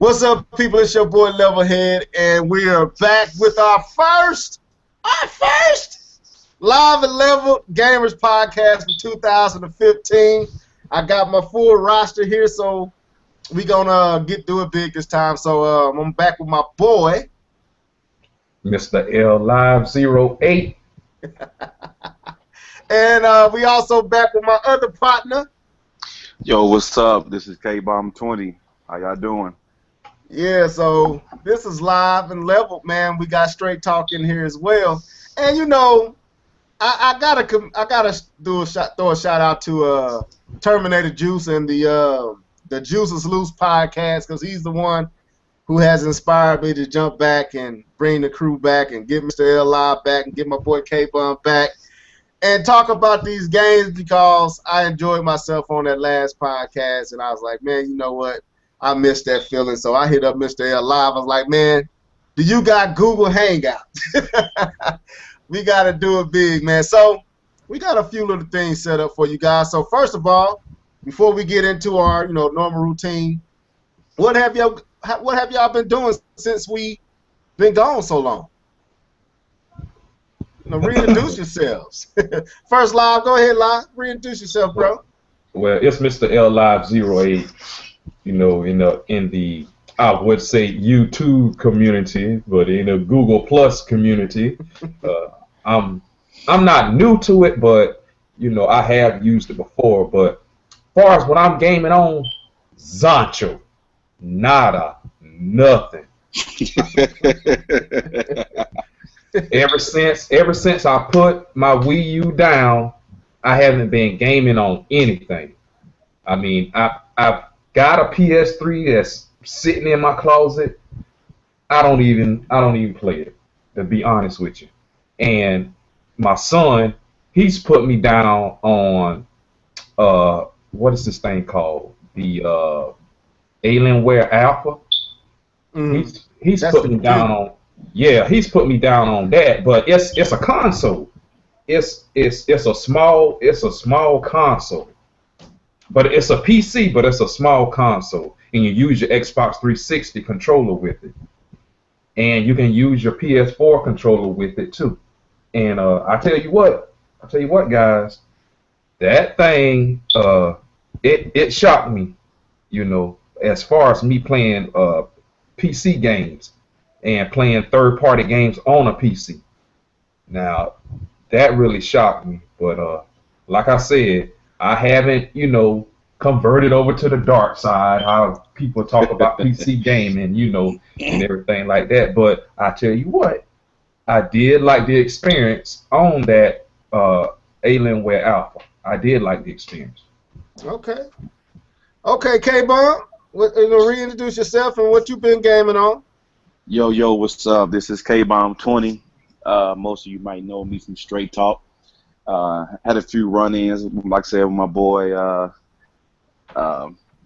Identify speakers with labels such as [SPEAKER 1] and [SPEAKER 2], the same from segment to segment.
[SPEAKER 1] What's up, people? It's your boy LeveledHead, and we are back with our first Live and Level Gamers podcast for 2015. I got my full roster here, so we gonna get through it big this time. So I'm back with my boy,
[SPEAKER 2] MrlLive 08.
[SPEAKER 1] and we also back with my other partner.
[SPEAKER 3] Yo, what's up? This is K-Bomb 20. How y'all doing?
[SPEAKER 1] Yeah, so this is Live and Level, man. We got straight talk in here as well, and you know, I gotta throw a shout out to Terminator Juice and the Juice is Loose podcast, because he's the one who has inspired me to jump back and bring the crew back and get Mr. LLive back and get my boy K-Bomb back and talk about these games, because I enjoyed myself on that last podcast, and I was like, man, you know what? I missed that feeling, so I hit up Mr. LLive. I was like, man, do you got Google Hangouts? We got to do it big, man. So we got a few little things set up for you guys. So first of all, before we get into our normal routine, what have y'all been doing since we been gone so long? Reintroduce yourselves. First, Live, go ahead, Live. Reintroduce yourself, bro.
[SPEAKER 2] Well, it's Mr. LLive 08. In the I would say YouTube community, but in the Google Plus community, I'm not new to it, but I have used it before. But as far as when I'm gaming on, Zancho, nada, nothing. Ever since I put my Wii U down, I haven't been gaming on anything. I mean, I've got a PS3 that's sitting in my closet. I don't even play it, to be honest with you. And my son, he's put me down on what is this thing called? The Alienware Alpha. He's put me down on. Yeah, he's put me down on that. But it's a console. It's a small console. But it's a PC, but it's a small console, and you use your Xbox 360 controller with it, and you can use your PS4 controller with it too. And I tell you what, guys, that thing, it shocked me, as far as me playing PC games and playing third-party games on a PC. Now, that really shocked me. But like I said, I haven't, converted over to the dark side, how people talk about PC gaming, and everything like that. But I tell you what, I did like the experience on that Alienware Alpha. I did like the experience.
[SPEAKER 1] Okay, K-Bomb, reintroduce yourself and what you've been gaming on.
[SPEAKER 3] Yo, what's up? This is K-Bomb 20. Most of you might know me from Straight Talk. Had a few run-ins, like I said, with my boy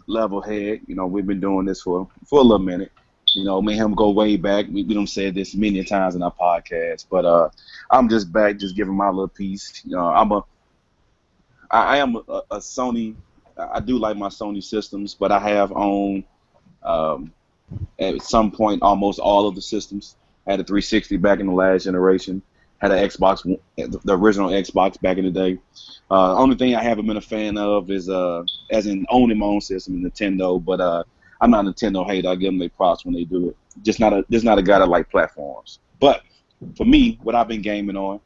[SPEAKER 3] LeveledHead. We've been doing this for a little minute. Me and him go way back. We don't say this many times in our podcast, but I'm just back, just giving my little piece. I am a Sony. I do like my Sony systems, but I have owned at some point almost all of the systems. I had a 360 back in the last generation. Had an Xbox, the original Xbox back in the day. Only thing I haven't been a fan of is, as in owning my own system, Nintendo. But I'm not a Nintendo hater. I give them their props when they do it. Just not a guy that like platforms. But for me, what I've been gaming on,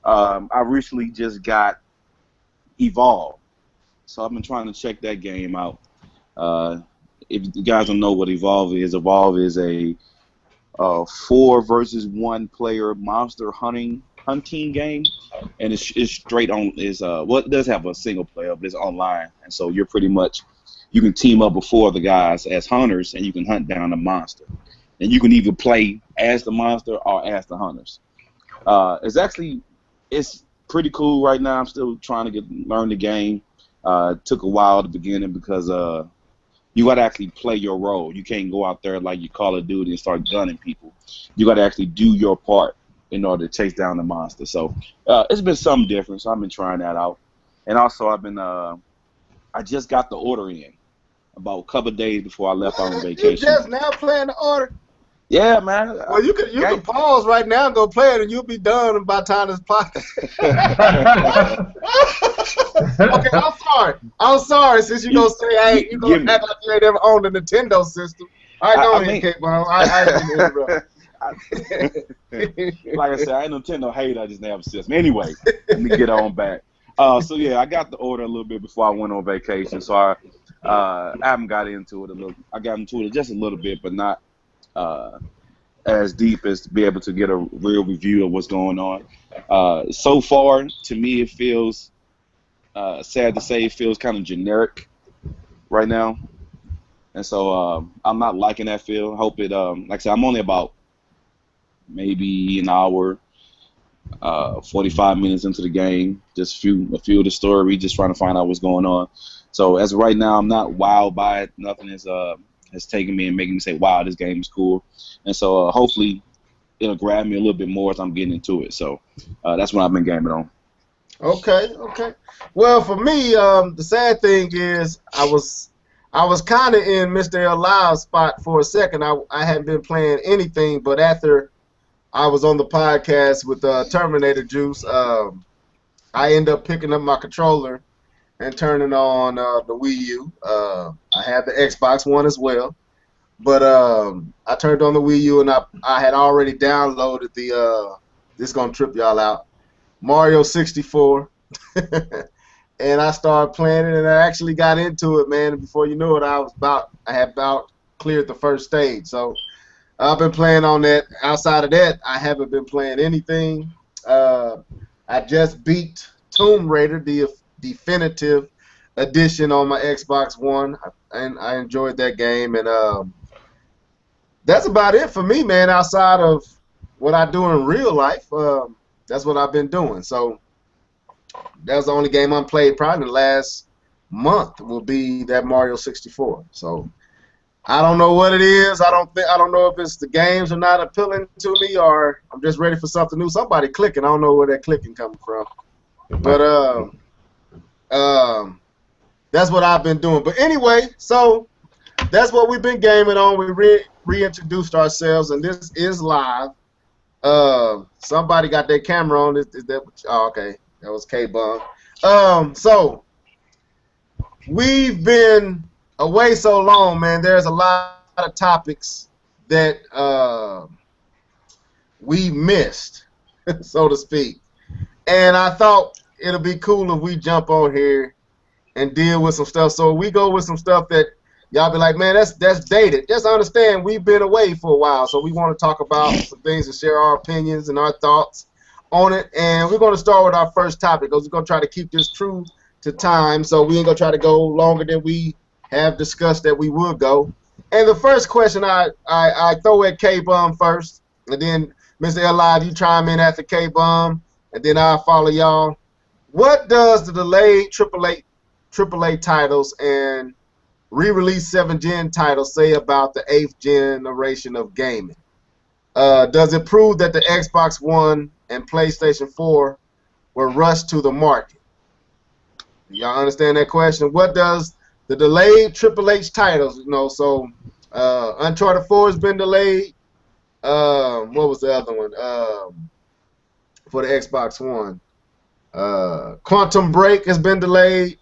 [SPEAKER 3] I recently just got Evolve. So I've been trying to check that game out. If you guys don't know what Evolve is a 4 versus 1 player monster hunting game, and it's straight on. It does have a single player, but it's online, and so you can team up with 4 other guys as hunters, and you can hunt down a monster, and you can either play as the monster or as the hunters. It's pretty cool right now. I'm still trying to learn the game. It took a while at the beginning because you got to actually play your role. You can't go out there like you Call of Duty and start gunning people. You got to actually do your part in order to chase down the monster. So it's been something different. So I've been trying that out, and also I just got the order in. about a couple of days before I left on
[SPEAKER 1] You
[SPEAKER 3] vacation.
[SPEAKER 1] just now playing the order?
[SPEAKER 3] Yeah, man.
[SPEAKER 1] Well, you can pause right now and go play it, and you'll be done by the time this podcast. Okay, I'm sorry. Since you gonna say, hey, you gonna act like you ain't ever owned a Nintendo system. All right, go ahead, K-Bone. I didn't interrupt.
[SPEAKER 3] Like I said, I ain't a Nintendo hater. I just never have a system. Anyway, let me get on back. So yeah, I got the order a little bit before I went on vacation. So I haven't got into it a little. I got into it just a little bit, but not as deep as to be able to get a real review of what's going on. So far, to me, it feels sad to say, it feels kind of generic right now, and so I'm not liking that feel. Hope it. Like I said, I'm only about maybe an hour, 45 minutes into the game. Just a few of the story, just trying to find out what's going on. So as of right now, I'm not wowed by it. Nothing has taken me and making me say, wow, this game is cool. And so hopefully it'll grab me a little bit more as I'm getting into it. So that's what I've been gaming on.
[SPEAKER 1] Okay. Well, for me, the sad thing is I was kind of in MrlLive's spot for a second. I hadn't been playing anything, but after I was on the podcast with Terminator Juice, I ended up picking up my controller and turning on the Wii U. I have the Xbox One as well, but I turned on the Wii U and I had already downloaded the this is gonna trip y'all out, Mario 64, and I started playing it and I actually got into it, man. And before you knew it, I had about cleared the first stage. So I've been playing on that. Outside of that, I haven't been playing anything. I just beat Tomb Raider, the definitive edition, on my Xbox One, and I enjoyed that game. And that's about it for me, man. Outside of what I do in real life, that's what I've been doing. So that's the only game I played probably in the last month will be that Mario 64. So I don't know what it is. I don't know if it's the games are not appealing to me or I'm just ready for something new. Somebody clicking. I don't know where that clicking coming from. But that's what I've been doing. But anyway, so that's what we've been gaming on. We reintroduced ourselves, and this is live. Somebody got their camera on. Is that? Oh, okay. That was K-Bum. So we've been away so long, man. There's a lot of topics that we missed, so to speak. And I thought it'll be cool if we jump on here and deal with some stuff. So we go with some stuff that y'all be like, man, that's dated. Just understand we've been away for a while, so we want to talk about some things and share our opinions and our thoughts on it. And we're going to start with our first topic because we're going to try to keep this true to time. So we ain't going to try to go longer than we have discussed that we would go. And the first question I throw at K-Bum first, and then MrlLive, you chime in after K-Bum, and then I'll follow y'all. What does the delayed AAA titles and re-release 7th gen titles say about the 8th generation of gaming? Does it prove that the Xbox One and PlayStation 4 were rushed to the market? Y'all understand that question? What does the delayed Triple H titles, you know, so Uncharted 4 has been delayed. What was the other one? For the Xbox One. Quantum Break has been delayed.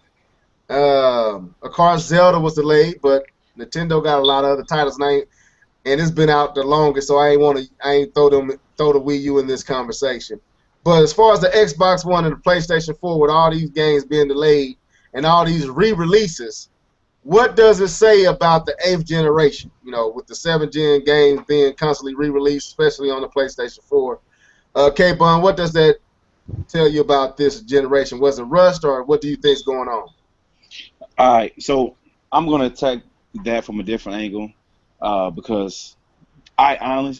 [SPEAKER 1] Of course, Zelda was delayed, but Nintendo got a lot of other titles, and it's been out the longest, so I ain't throw the Wii U in this conversation. But as far as the Xbox One and the PlayStation 4, with all these games being delayed and all these re-releases, what does it say about the 8th generation? You know, with the 7th gen games being constantly re-released, especially on the PlayStation 4. K-Bun, what does that tell you about this generation? Was it rushed, or what do you think is going on?
[SPEAKER 3] All right, so I'm going to attack that from a different angle because I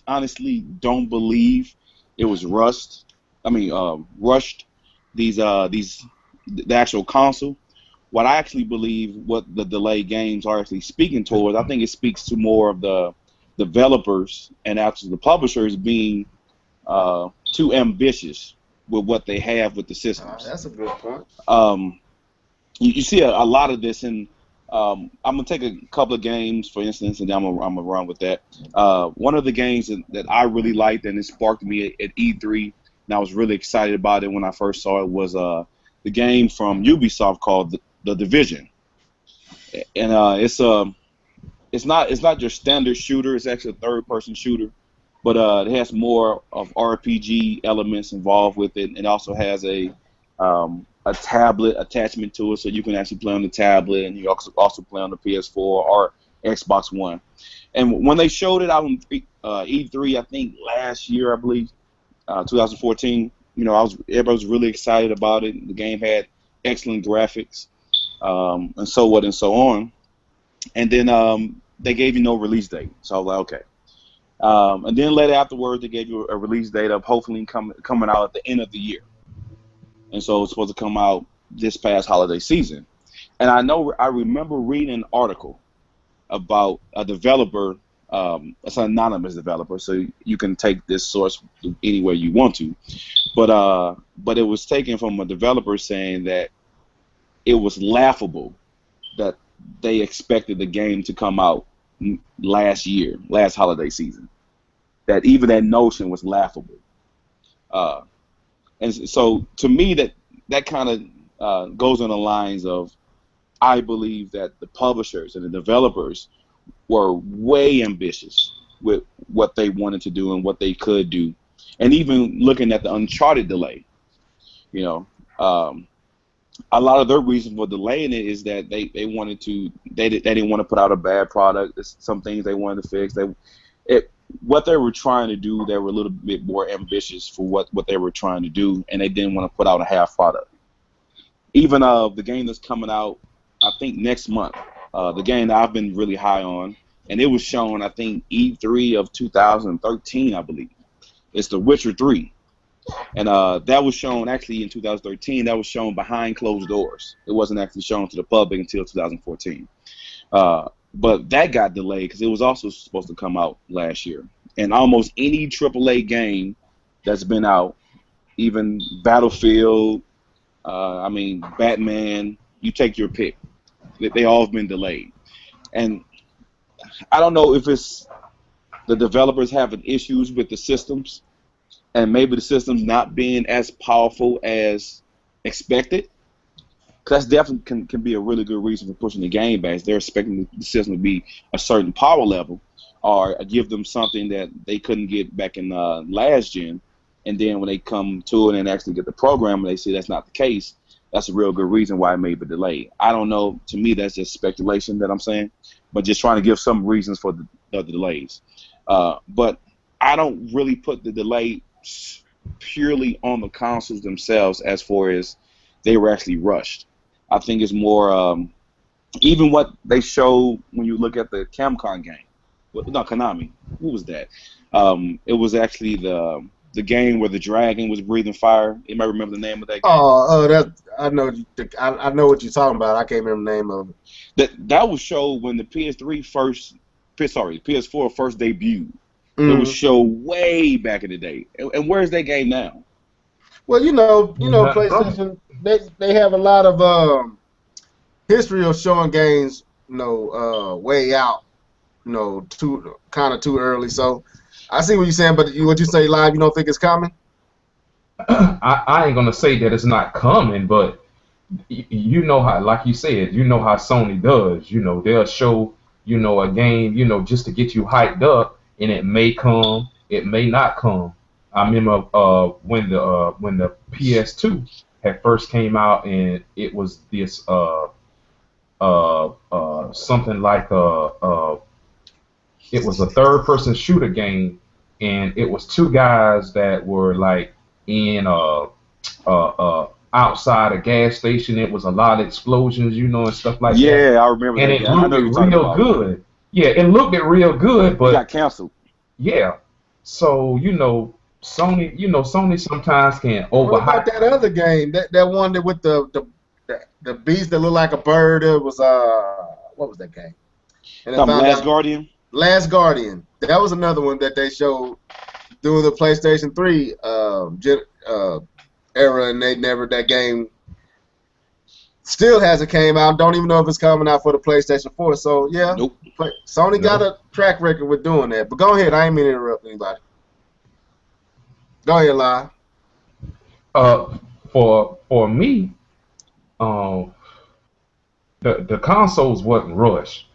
[SPEAKER 3] honestly don't believe it was rushed. Rushed the actual console. What I actually believe, what the delayed games are actually speaking towards, I think it speaks to more of the developers and actually the publishers being too ambitious with what they have with the systems.
[SPEAKER 1] That's a good point.
[SPEAKER 3] You see a lot of this in I'm gonna take a couple of games, for instance, and then I'm gonna run with that. One of the games that I really liked and it sparked me at E3, and I was really excited about it when I first saw it was the game from Ubisoft called the Division, and it's not your standard shooter. It's actually a third-person shooter, but it has more of RPG elements involved with it. It also has a tablet attachment to it, so you can actually play on the tablet, and you also play on the PS4 or Xbox One. And when they showed it out on E3, I think last year, I believe, 2014, everybody was really excited about it. The game had excellent graphics, and so on and so on. And then they gave you no release date, so I was like, okay. And then later afterwards, they gave you a release date of hopefully coming out at the end of the year. And so it's supposed to come out this past holiday season. And I remember reading an article about a developer. It's an anonymous developer, so you can take this source anywhere you want to. But it was taken from a developer saying that it was laughable that they expected the game to come out last holiday season. That even that notion was laughable. And so, to me, that kind of goes on the lines of, I believe that the publishers and the developers were way ambitious with what they wanted to do and what they could do, and even looking at the Uncharted delay, a lot of their reason for delaying it is that they didn't want to put out a bad product. There's some things they wanted to fix. What they were trying to do, they were a little bit more ambitious for what they were trying to do, and they didn't want to put out a half product. Even the game that's coming out, I think next month, the game that I've been really high on, and it was shown, I think, E3 of 2013, I believe. It's The Witcher 3. And that was shown actually in 2013. That was shown behind closed doors. It wasn't actually shown to the public until 2014. But that got delayed because it was also supposed to come out last year. And almost any AAA game that's been out, even Battlefield, Batman, you take your pick. They all have been delayed. And I don't know if it's the developers having issues with the systems and maybe the systems not being as powerful as expected. That's definitely can be a really good reason for pushing the game back. They're expecting the system to be a certain power level or give them something that they couldn't get back in last gen. And then when they come to it and actually get the program and they see that's not the case, that's a real good reason why it may be delayed. I don't know. To me, that's just speculation that I'm saying, but just trying to give some reasons for the delays. But I don't really put the delay purely on the consoles themselves as far as they were actually rushed. I think it's more even what they show when you look at the Capcom game. No, Konami. Who was that? It was actually the game where the dragon was breathing fire. You might remember the name of that game.
[SPEAKER 1] I know what you're talking about. I can't remember the name of
[SPEAKER 3] it. That was shown when the PS4 first debuted.
[SPEAKER 1] Mm-hmm.
[SPEAKER 3] It was shown way back in the day. And where's that game now?
[SPEAKER 1] Well, PlayStation, they have a lot of history of showing games, way out, too early. So I see what you're saying, but what you say live, you don't think it's coming?
[SPEAKER 2] I ain't gonna say that it's not coming, but you know how, like you said, you know how Sony does. They'll show a game, just to get you hyped up, and it may come, it may not come. I remember when the PS2 had first came out, and it was this something like it was a third-person shooter game, and it was two guys that were like in outside a gas station. It was a lot of explosions, and stuff like that.
[SPEAKER 3] Yeah, I remember.
[SPEAKER 2] And
[SPEAKER 3] that.
[SPEAKER 2] It looked real good. Yeah, it looked real good, but
[SPEAKER 3] it got canceled.
[SPEAKER 2] Yeah, so Sony sometimes can overhype.
[SPEAKER 1] What about that other game? That one that with the beast that looked like a bird? It was what was that game?
[SPEAKER 3] Last Guardian.
[SPEAKER 1] Last Guardian. That was another one that they showed during the PlayStation 3 era, and that game Still hasn't came out. Don't even know if it's coming out for the PlayStation 4. So yeah,
[SPEAKER 3] Nope.
[SPEAKER 1] Sony got a track record with doing that. But go ahead. I ain't mean to interrupt anybody. Go ahead, Live.
[SPEAKER 2] For me, the consoles wasn't rushed.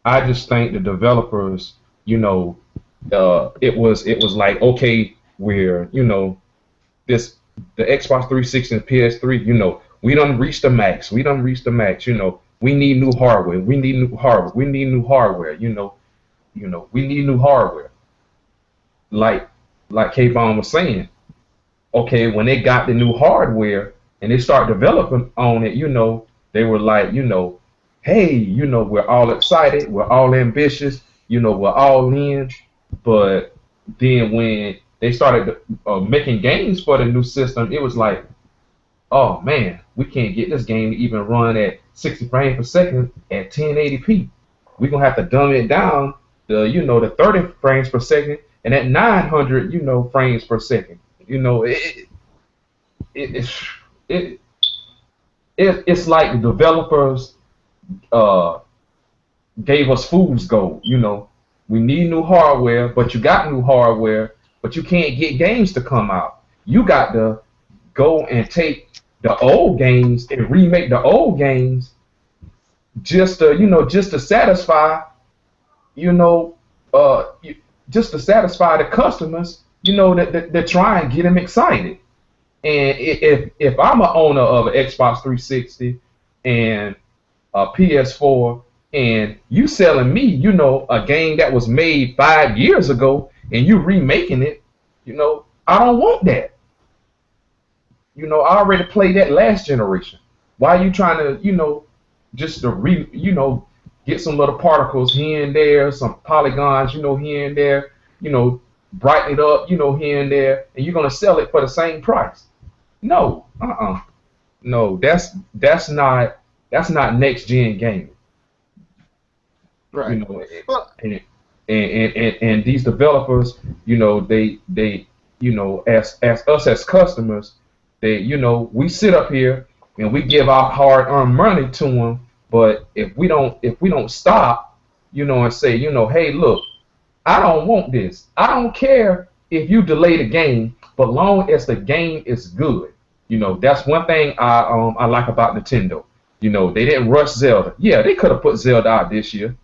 [SPEAKER 2] I just think the developers, it was like, okay, we're, the Xbox 360 and PS3, we done reached the max. We done reached the max. We need new hardware. We need new hardware. We need new hardware. We need new hardware. Like K-Bone was saying, okay, when they got the new hardware and they start developing on it, they were like, hey, we're all excited, we're all ambitious, we're all in. But then when they started making games for the new system, it was like, oh man, we can't get this game to even run at 60 frames per second at 1080p. We're gonna have to dumb it down to, the 30 frames per second and at 900, frames per second. It's like the developers gave us fool's gold. We need new hardware, but you got new hardware, but you can't get games to come out. You got to go and take the old games and remake the old games just to satisfy, just to satisfy the customers, that try and get them excited. And if I'm an owner of an Xbox 360 and a PS4, and you selling me, a game that was made 5 years ago, and you remaking it, I don't want that. I already played that last generation. Why are you trying to, just to get some little particles here and there, some polygons, here and there, brighten it up, here and there, and you're gonna sell it for the same price? No, no, that's not next gen gaming.
[SPEAKER 1] Right.
[SPEAKER 2] And these developers, they as us as customers, we sit up here and we give our hard-earned money to them, but if we don't stop, and say, hey, look, I don't want this. I don't care if you delay the game, but long as the game is good. That's one thing I like about Nintendo. They didn't rush Zelda. Yeah, they could have put Zelda out this year,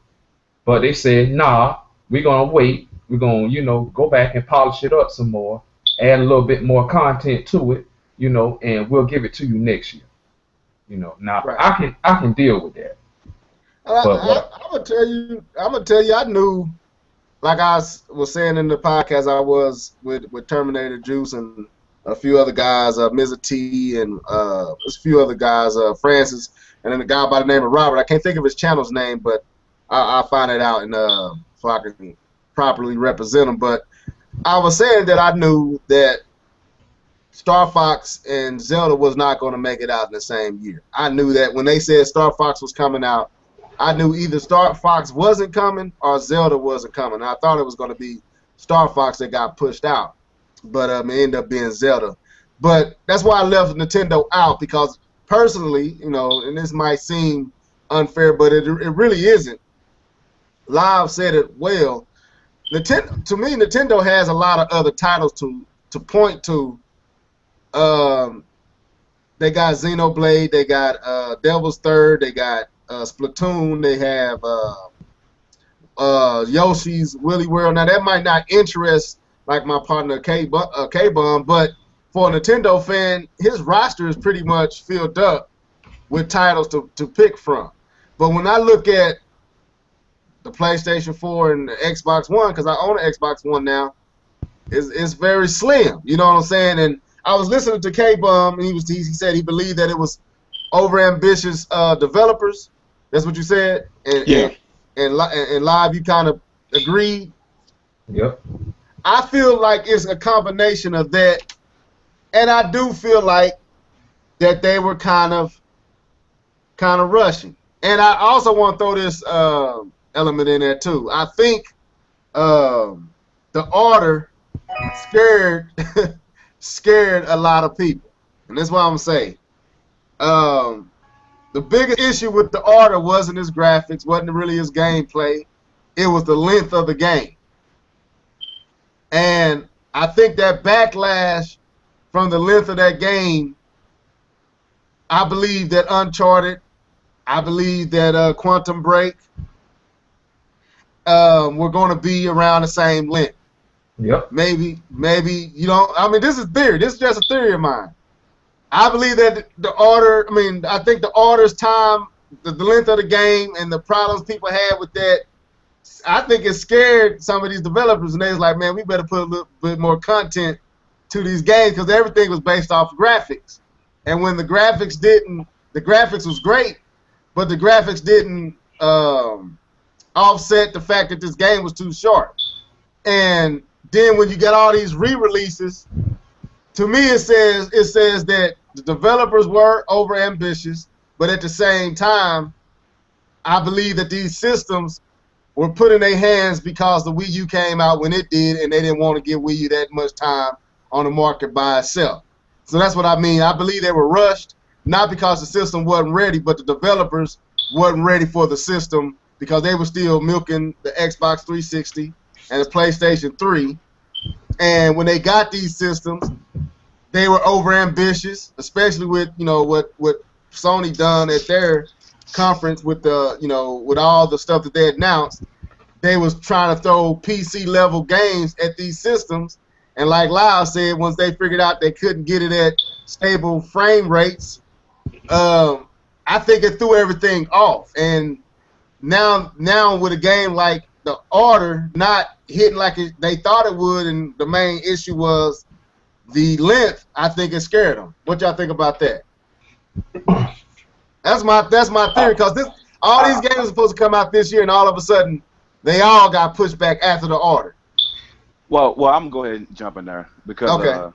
[SPEAKER 2] but they said, nah, we're gonna wait. We're gonna, go back and polish it up some more, add a little bit more content to it, and we'll give it to you next year. Now right. I can deal with that.
[SPEAKER 1] I'm gonna tell you, I knew, like I was saying in the podcast, I was with Terminator Juice and a few other guys, Mr. T and a few other guys, Francis, and then a guy by the name of Robert. I can't think of his channel's name, but I'll find it out and so I can properly represent him. But I was saying that I knew that Star Fox and Zelda was not going to make it out in the same year. I knew that when they said Star Fox was coming out, I knew either Star Fox wasn't coming or Zelda wasn't coming. I thought it was going to be Star Fox that got pushed out, but it ended up being Zelda. But that's why I left Nintendo out, because personally, and this might seem unfair, but it really isn't. Live said it well. To me, Nintendo has a lot of other titles to point to. They got Xenoblade, they got Devil's Third, they got Splatoon, they have Yoshi's Willy World. Now that might not interest like my partner K-Bum, but for a Nintendo fan, his roster is pretty much filled up with titles to pick from. But when I look at the PlayStation 4 and the Xbox One, because I own an Xbox One now, it's very slim. You know what I'm saying? And I was listening to K-Bum, and he said he believed that it was over-ambitious developers. That's what you said? And Live, you kind of agreed?
[SPEAKER 2] Yep.
[SPEAKER 1] I feel like it's a combination of that, and I do feel like that they were kind of rushing. And I also want to throw this element in there too. I think the order scared a lot of people, and that's what I'm saying. The biggest issue with the order wasn't his graphics, wasn't really his gameplay. It was the length of the game. And I think that backlash from the length of that game, I believe that Uncharted, I believe that Quantum Break, we're going to be around the same length.
[SPEAKER 2] Yep.
[SPEAKER 1] Maybe you don't. I mean, this is theory. This is just a theory of mine. I believe that the order. I mean, I think the order's time, the length of the game, and the problems people had with that. I think it scared some of these developers, and they was like, man, we better put a little bit more content to these games because everything was based off of graphics. And when the graphics was great, but the graphics didn't offset the fact that this game was too short. And then when you get all these re-releases, to me it says that the developers were over ambitious, but at the same time, I believe that these systems were put in their hands because the Wii U came out when it did, and they didn't want to give Wii U that much time on the market by itself. So that's what I mean. I believe they were rushed, not because the system wasn't ready, but the developers wasn't ready for the system because they were still milking the Xbox 360 and the PlayStation 3. And when they got these systems, they were over ambitious, especially with what Sony done at their conference with the with all the stuff that they announced. They was trying to throw PC level games at these systems, and like Lyle said, once they figured out they couldn't get it at stable frame rates, I think it threw everything off. And now with a game like The Order not hitting like they thought it would, and the main issue was the length, I think it scared them. What y'all think about that? That's my theory, because all these games are supposed to come out this year, and all of a sudden they all got pushed back after The Order.
[SPEAKER 3] Well, I'm gonna go ahead and jump in there because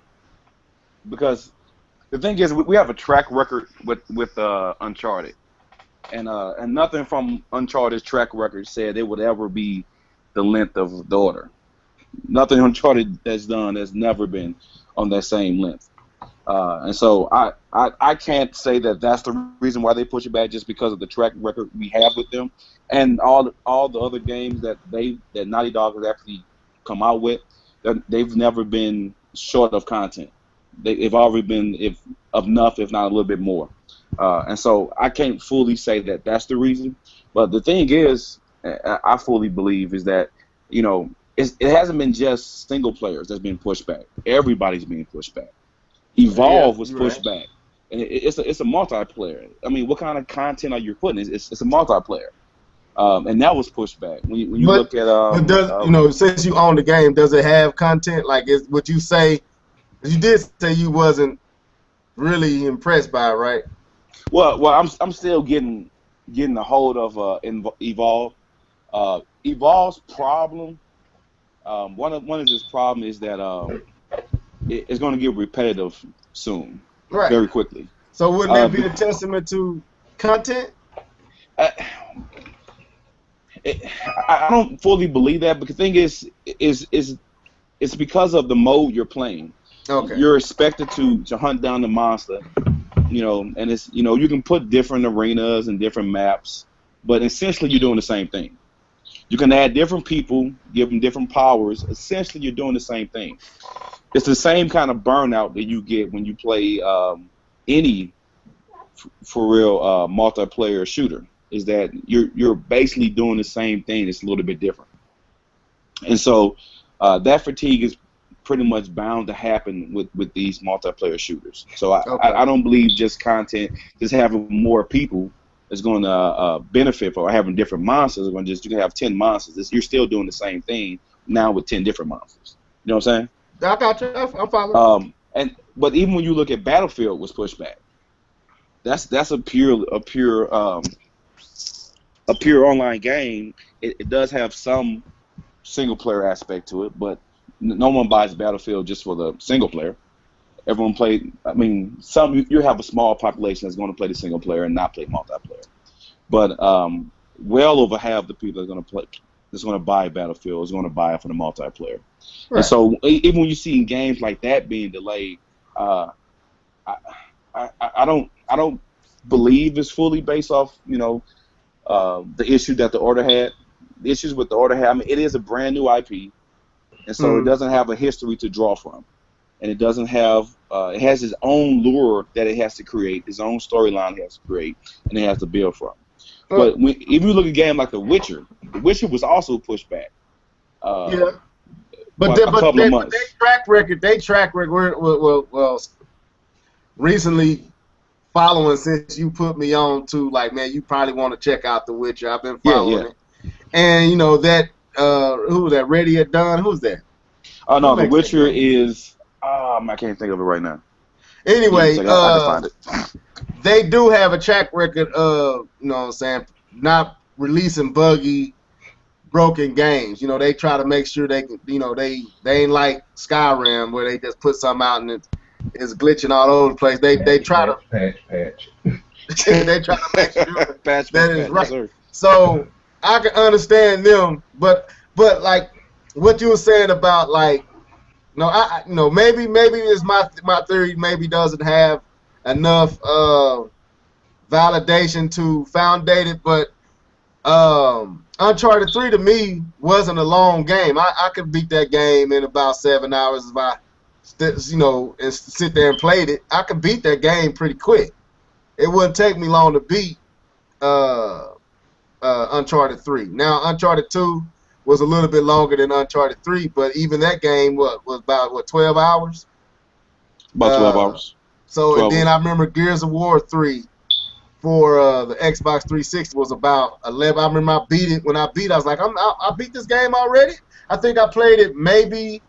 [SPEAKER 3] because the thing is we have a track record with Uncharted, and nothing from Uncharted's track record said it would ever be the length of The Order. Nothing Uncharted has done has never been on that same length. And so I can't say that that's the reason why they push it back, just because of the track record we have with them, and all the other games that Naughty Dog has actually come out with. They've never been short of content. They've already been enough, if not a little bit more. And so I can't fully say that that's the reason. But the thing is, I fully believe is that it hasn't been just single players that's been pushed back. Everybody's being pushed back. Evolve was pushed back, and it's a multiplayer. I mean, what kind of content are you putting? It's a multiplayer, and that was pushed back. When you look at but does
[SPEAKER 1] since you own the game, does it have content? Like, would you say? You did say you wasn't really impressed by it, right?
[SPEAKER 3] Well, I'm still getting the hold of Evolve. Evolve's problem. One of his problem is that it's going to get repetitive soon,
[SPEAKER 1] right?
[SPEAKER 3] Very quickly.
[SPEAKER 1] So wouldn't that be a testament to content?
[SPEAKER 3] I don't fully believe that, but the thing is it's because of the mode you're playing.
[SPEAKER 1] Okay.
[SPEAKER 3] You're expected to hunt down the monster, and it's you can put different arenas and different maps, but essentially you're doing the same thing. You can add different people, give them different powers. Essentially, you're doing the same thing. It's the same kind of burnout that you get when you play any for real multiplayer shooter. Is that you're basically doing the same thing. It's a little bit different, and so that fatigue is pretty much bound to happen with these multiplayer shooters. So I don't believe just having more people is going to benefit for having different monsters. You can have 10 monsters. You're still doing the same thing now with 10 different monsters. You know what I'm saying?
[SPEAKER 1] I got you. I'm following.
[SPEAKER 3] But even when you look at Battlefield, was pushed back. That's a pure online game. It does have some single player aspect to it, but no one buys Battlefield just for the single player. Everyone played. I mean, you have a small population that's going to play the single player and not play multiplayer. But well over half the people that's going to buy Battlefield is going to buy it for the multiplayer. Right. And so even when you see games like that being delayed, I don't believe is fully based off, the issue that the Order had. The issues with the Order had. I mean, it is a brand new IP, and so it doesn't have a history to draw from, and it doesn't have. It has its own lure that it has to create, its own storyline it has to create, and it has to build from. But if you look at a game like The Witcher was also pushed back.
[SPEAKER 1] Yeah. But their track record, well, recently following since you put me on to, like, man, you probably want to check out The Witcher. I've been following it. And, that, who was that, Ready or Done? Who's that?
[SPEAKER 3] Oh, no, The Witcher is, I can't think of it right now.
[SPEAKER 1] Anyway,
[SPEAKER 3] I can find it.
[SPEAKER 1] They do have a track record of, not releasing buggy, broken games. They try to make sure they can, they ain't like Skyrim where they just put something out and it's glitching all over the place. They try to
[SPEAKER 2] patch.
[SPEAKER 1] they try to make sure
[SPEAKER 3] patch,
[SPEAKER 1] that is right. Sir. So I can understand them, but like what you were saying about, like, maybe it's my theory maybe doesn't have enough validation to foundate it, but Uncharted 3 to me wasn't a long game. I could beat that game in about 7 hours if I, and sit there and played it. I could beat that game pretty quick. It wouldn't take me long to beat Uncharted 3. Now, Uncharted 2 was a little bit longer than Uncharted 3, but even that game was about 12 hours?
[SPEAKER 3] About 12 hours.
[SPEAKER 1] So, 12 and then I remember Gears of War 3 for the Xbox 360 was about 11. I remember I beat it. When I beat it, I was like, I beat this game already? I think I played it maybe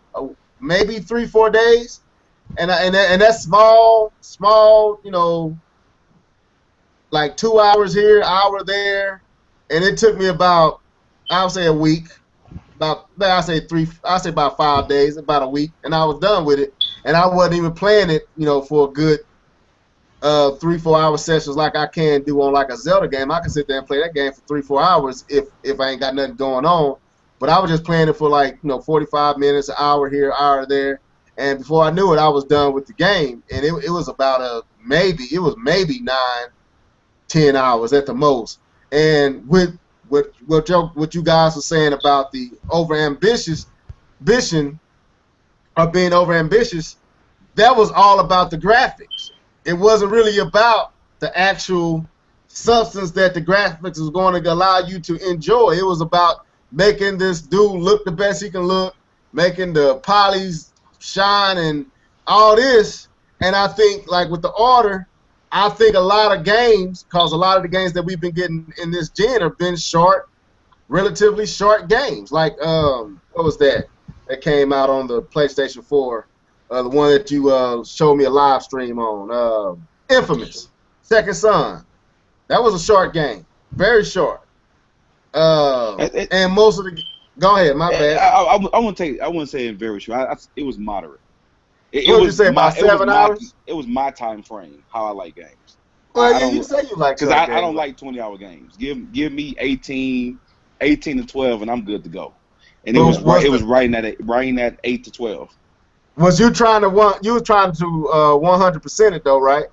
[SPEAKER 1] 3-4 days. And that's small, like 2 hours here, hour there. And it took me about, I'll say a week. I say about 5 days, about a week, and I was done with it. And I wasn't even playing it, for a good 3-4 hour sessions like I can do on like a Zelda game. I can sit there and play that game for 3-4 hours if I ain't got nothing going on. But I was just playing it for like 45 minutes, an hour here, hour there, and before I knew it, I was done with the game. And it was about maybe 9-10 hours at the most. And with what you guys were saying about the ambition of being over ambitious, that was all about the graphics. It wasn't really about the actual substance that the graphics was going to allow you to enjoy. It was about making this dude look the best he can look, making the polys shine and all this. And I think, like with the Order, I think a lot of games, because a lot of the games that we've been getting in this gen have been short, relatively short games. Like, what was that came out on the PlayStation 4? The one that you showed me a live stream on. Infamous. Second Son. That was a short game. Very short. And most of the... Go ahead, my bad.
[SPEAKER 3] I wouldn't say it very short. It was moderate.
[SPEAKER 1] What did you say, about 7 hours?
[SPEAKER 3] It was my time frame, how I like games.
[SPEAKER 1] Well, you say you like games.
[SPEAKER 3] Because I don't like 20-hour games. Give me 18 to 12, and I'm good to go. And it was right in that 8 to 12.
[SPEAKER 1] Was you trying to 100% it though, right?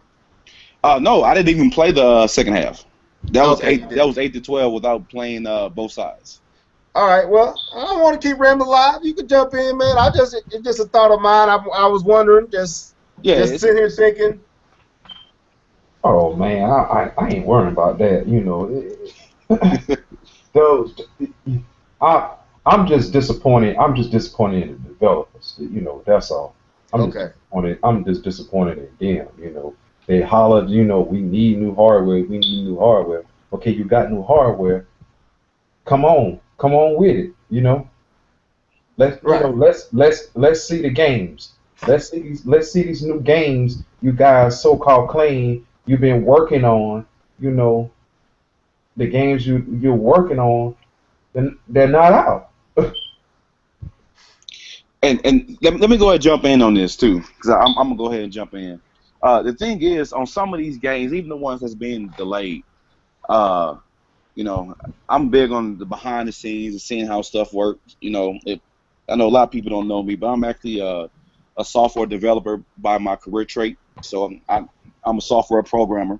[SPEAKER 3] No, I didn't even play the second half. That was 8 to 12 without playing both sides.
[SPEAKER 1] All right, well, I don't want to keep rambling live. You can jump in, man. It's just a thought of mine. I was wondering, just sitting here thinking.
[SPEAKER 2] Oh man, I ain't worrying about that. I'm just disappointed. I'm just disappointed in the developers. That's all. I'm just disappointed in them. They hollered, we need new hardware. We need new hardware. Okay, you got new hardware. Come on with it. Let's see the games. Let's see these new games you guys so-called claim you've been working on. The games you're working on, they're not out.
[SPEAKER 3] And let me go ahead and jump in on this too, because I'm gonna go ahead and jump in. The thing is, on some of these games, even the ones that's been delayed, I'm big on the behind the scenes and seeing how stuff works. I know a lot of people don't know me, but I'm actually a software developer by my career trait. So I'm a software programmer.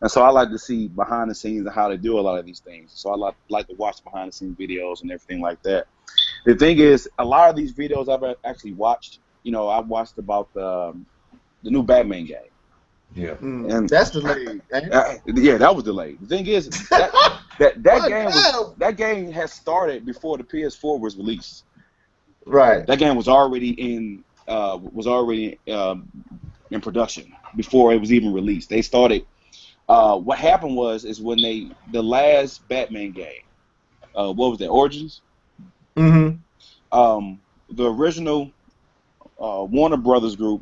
[SPEAKER 3] And so I like to see behind the scenes and how they do a lot of these things. So I like to watch behind the scenes videos and everything like that. The thing is, a lot of these videos I've actually watched. You know, I watched about the new Batman game.
[SPEAKER 2] Yeah.
[SPEAKER 3] And
[SPEAKER 1] that's delayed.
[SPEAKER 3] Yeah, that was delayed. The thing is, that game has started before the PS4 was released.
[SPEAKER 1] Right.
[SPEAKER 3] That game was already in production before it was even released. They started. What happened is when the last Batman game, what was that? Origins.
[SPEAKER 1] Mm-hmm.
[SPEAKER 3] The original Warner Brothers group.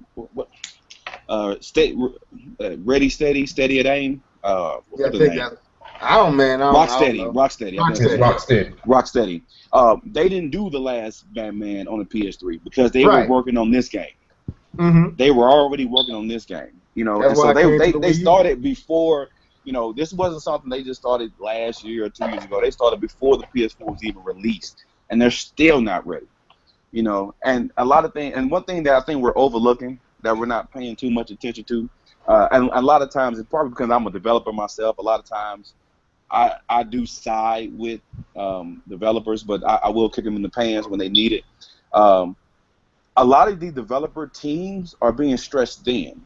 [SPEAKER 3] Ready, steady at aim. What's the name? Rocksteady. They didn't do the last Batman on the PS3 because they were working on this game.
[SPEAKER 1] Mm-hmm.
[SPEAKER 3] They were already working on this game, you know, and so they started before. You know, this wasn't something they just started last year or 2 years ago. They started before the PS4 was even released, and they're still not ready. You know, and a lot of things, and one thing that I think we're overlooking, that we're not paying too much attention to, and a lot of times it's probably because I'm a developer myself. A lot of times I do side with developers, but I will kick them in the pants when they need it. A lot of the developer teams are being stretched thin.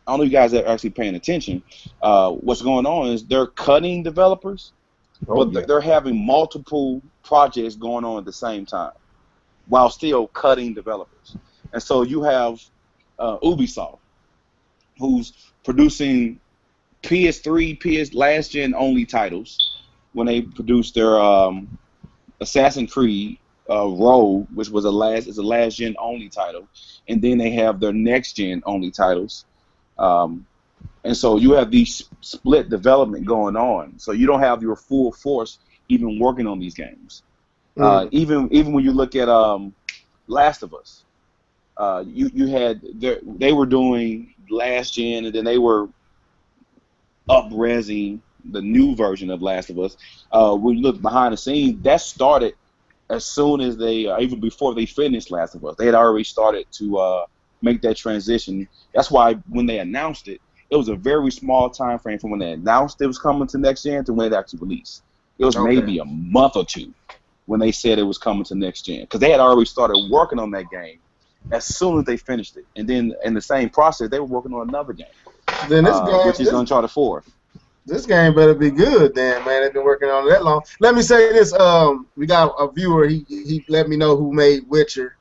[SPEAKER 3] I don't know if you guys are actually paying attention. What's going on is they're cutting developers, but they're having multiple projects going on at the same time while still cutting developers. And so you have Ubisoft, who's producing PS3, last gen only titles when they produced their Assassin's Creed Rogue, which was a last gen only title, and then they have their next gen only titles. And so you have these split development going on. So you don't have your full force even working on these games. Even when you look at Last of Us, they were doing last gen, and then they were up-resing the new version of Last of Us. When you look behind the scenes, that started as soon as even before they finished Last of Us. They had already started to make that transition. That's why when they announced it, it was a very small time frame from when they announced it was coming to next gen to when it actually released. It was maybe a month or two when they said it was coming to next gen, because they had already started working on that game as soon as they finished it. And then in the same process, they were working on another game, which is Uncharted 4.
[SPEAKER 1] This game better be good, then, man. They've been working on it that long. Let me say this. We got a viewer. He let me know who made Witcher.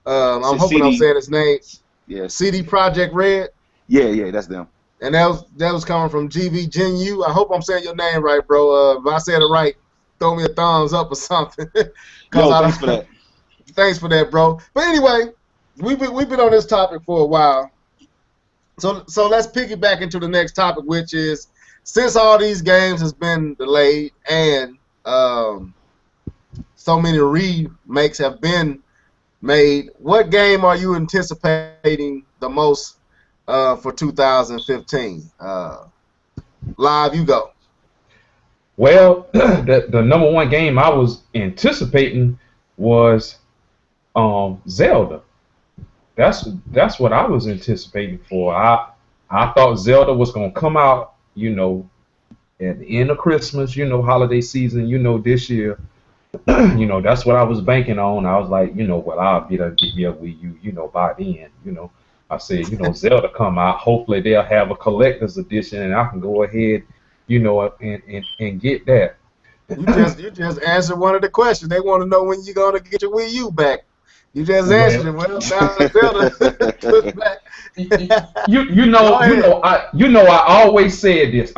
[SPEAKER 1] I'm hoping I'm saying his name.
[SPEAKER 3] Yeah.
[SPEAKER 1] CD Projekt Red.
[SPEAKER 3] Yeah, that's them.
[SPEAKER 1] And that was coming from GV Genu. I hope I'm saying your name right, bro. If I said it right, throw me a thumbs up or something.
[SPEAKER 3] Thanks for that.
[SPEAKER 1] Thanks for that, bro. But anyway, we've been on this topic for a while. So let's piggyback into the next topic, which is, since all these games has been delayed and so many remakes have been made, what game are you anticipating the most for 2015? Live, you go.
[SPEAKER 2] Well, the number one game I was anticipating was Zelda. That's what I was anticipating for. I thought Zelda was gonna come out, you know, at the end of Christmas, you know, holiday season, you know, this year. You know, that's what I was banking on. I was like, you know, well, I'll get me a Wii U, you know, by then, you know. I said, you know, Zelda come out. Hopefully they'll have a collector's edition, and I can go ahead, you know, and get that.
[SPEAKER 1] You just answered one of the questions. They want to know when you're gonna get your Wii U back. You just answered it. Well, now Zelda pushed back.
[SPEAKER 2] I always said this.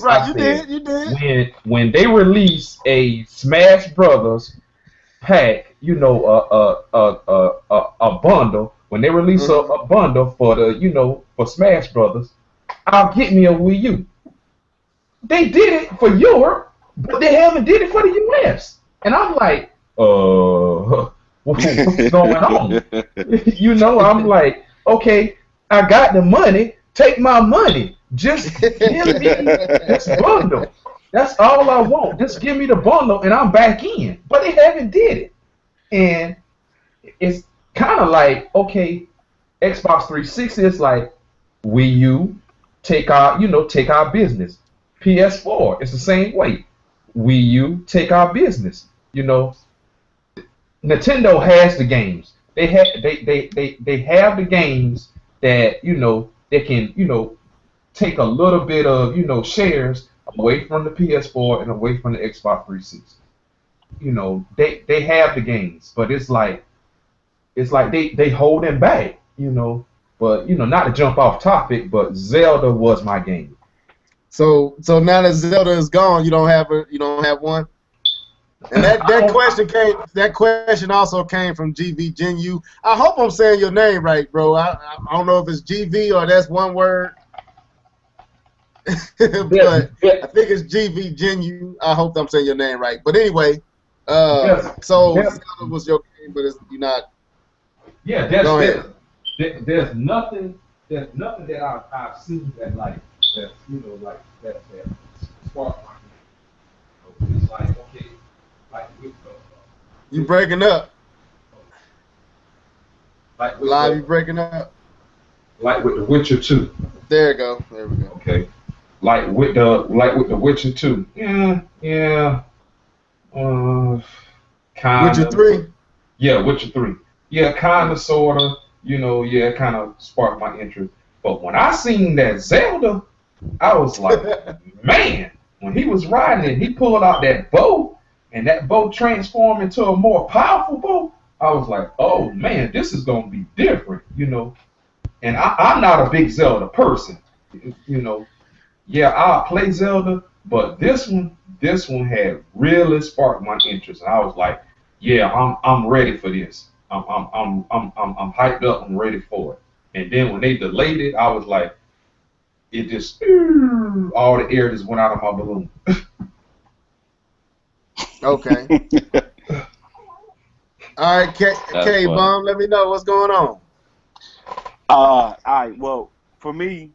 [SPEAKER 1] Right, you did.
[SPEAKER 2] When they release a Smash Brothers pack, you know, a bundle. When they release a bundle for for Smash Brothers, I'll get me a Wii U. They did it for Europe, but they haven't did it for the US. And I'm like, what's going on? You know, I'm like, okay, I got the money. Take my money. Just give me this bundle. That's all I want. Just give me the bundle, and I'm back in. But they haven't did it, and it's kind of like, okay, Xbox 360 is like Wii U, take our business. PS4, it's the same way. Wii U, take our business. Nintendo has the games. They have the games that they can take a little bit of shares away from the PS4 and away from the Xbox 360. They have the games, but it's like they hold them back. But not to jump off topic, but Zelda was my game.
[SPEAKER 1] So now that Zelda is gone, you don't have one. And that question also came from GV Genu. I hope I'm saying your name right, bro. I don't know if it's GV or that's one word. But I think it's GV Genu. I hope I'm saying your name right. But anyway, Zelda was your game, but you're not.
[SPEAKER 2] Yeah, there's nothing that I've seen that sparked my game. It's like, okay, with
[SPEAKER 1] you breaking up.
[SPEAKER 2] Live,
[SPEAKER 1] you breaking up.
[SPEAKER 2] Like with The Witcher 2.
[SPEAKER 1] There we go.
[SPEAKER 2] Okay. Like with The Witcher 2. Yeah.
[SPEAKER 1] Witcher 3?
[SPEAKER 2] Yeah, Witcher 3. Yeah, kinda, sorta. It kind of sparked my interest. But when I seen that Zelda, I was like, man, when he was riding it, he pulled out that bow, and that bow transformed into a more powerful bow. I was like, oh man, this is gonna be different, And I'm not a big Zelda person, Yeah, I'll play Zelda, but this one had really sparked my interest, and I was like, yeah, I'm ready for this. I'm hyped up. I'm ready for it. And then when they delayed it, I was like, it just all the air just went out of my balloon.
[SPEAKER 1] Okay. All right, K-Bomb, let me know what's going on.
[SPEAKER 3] All right. Well, for me,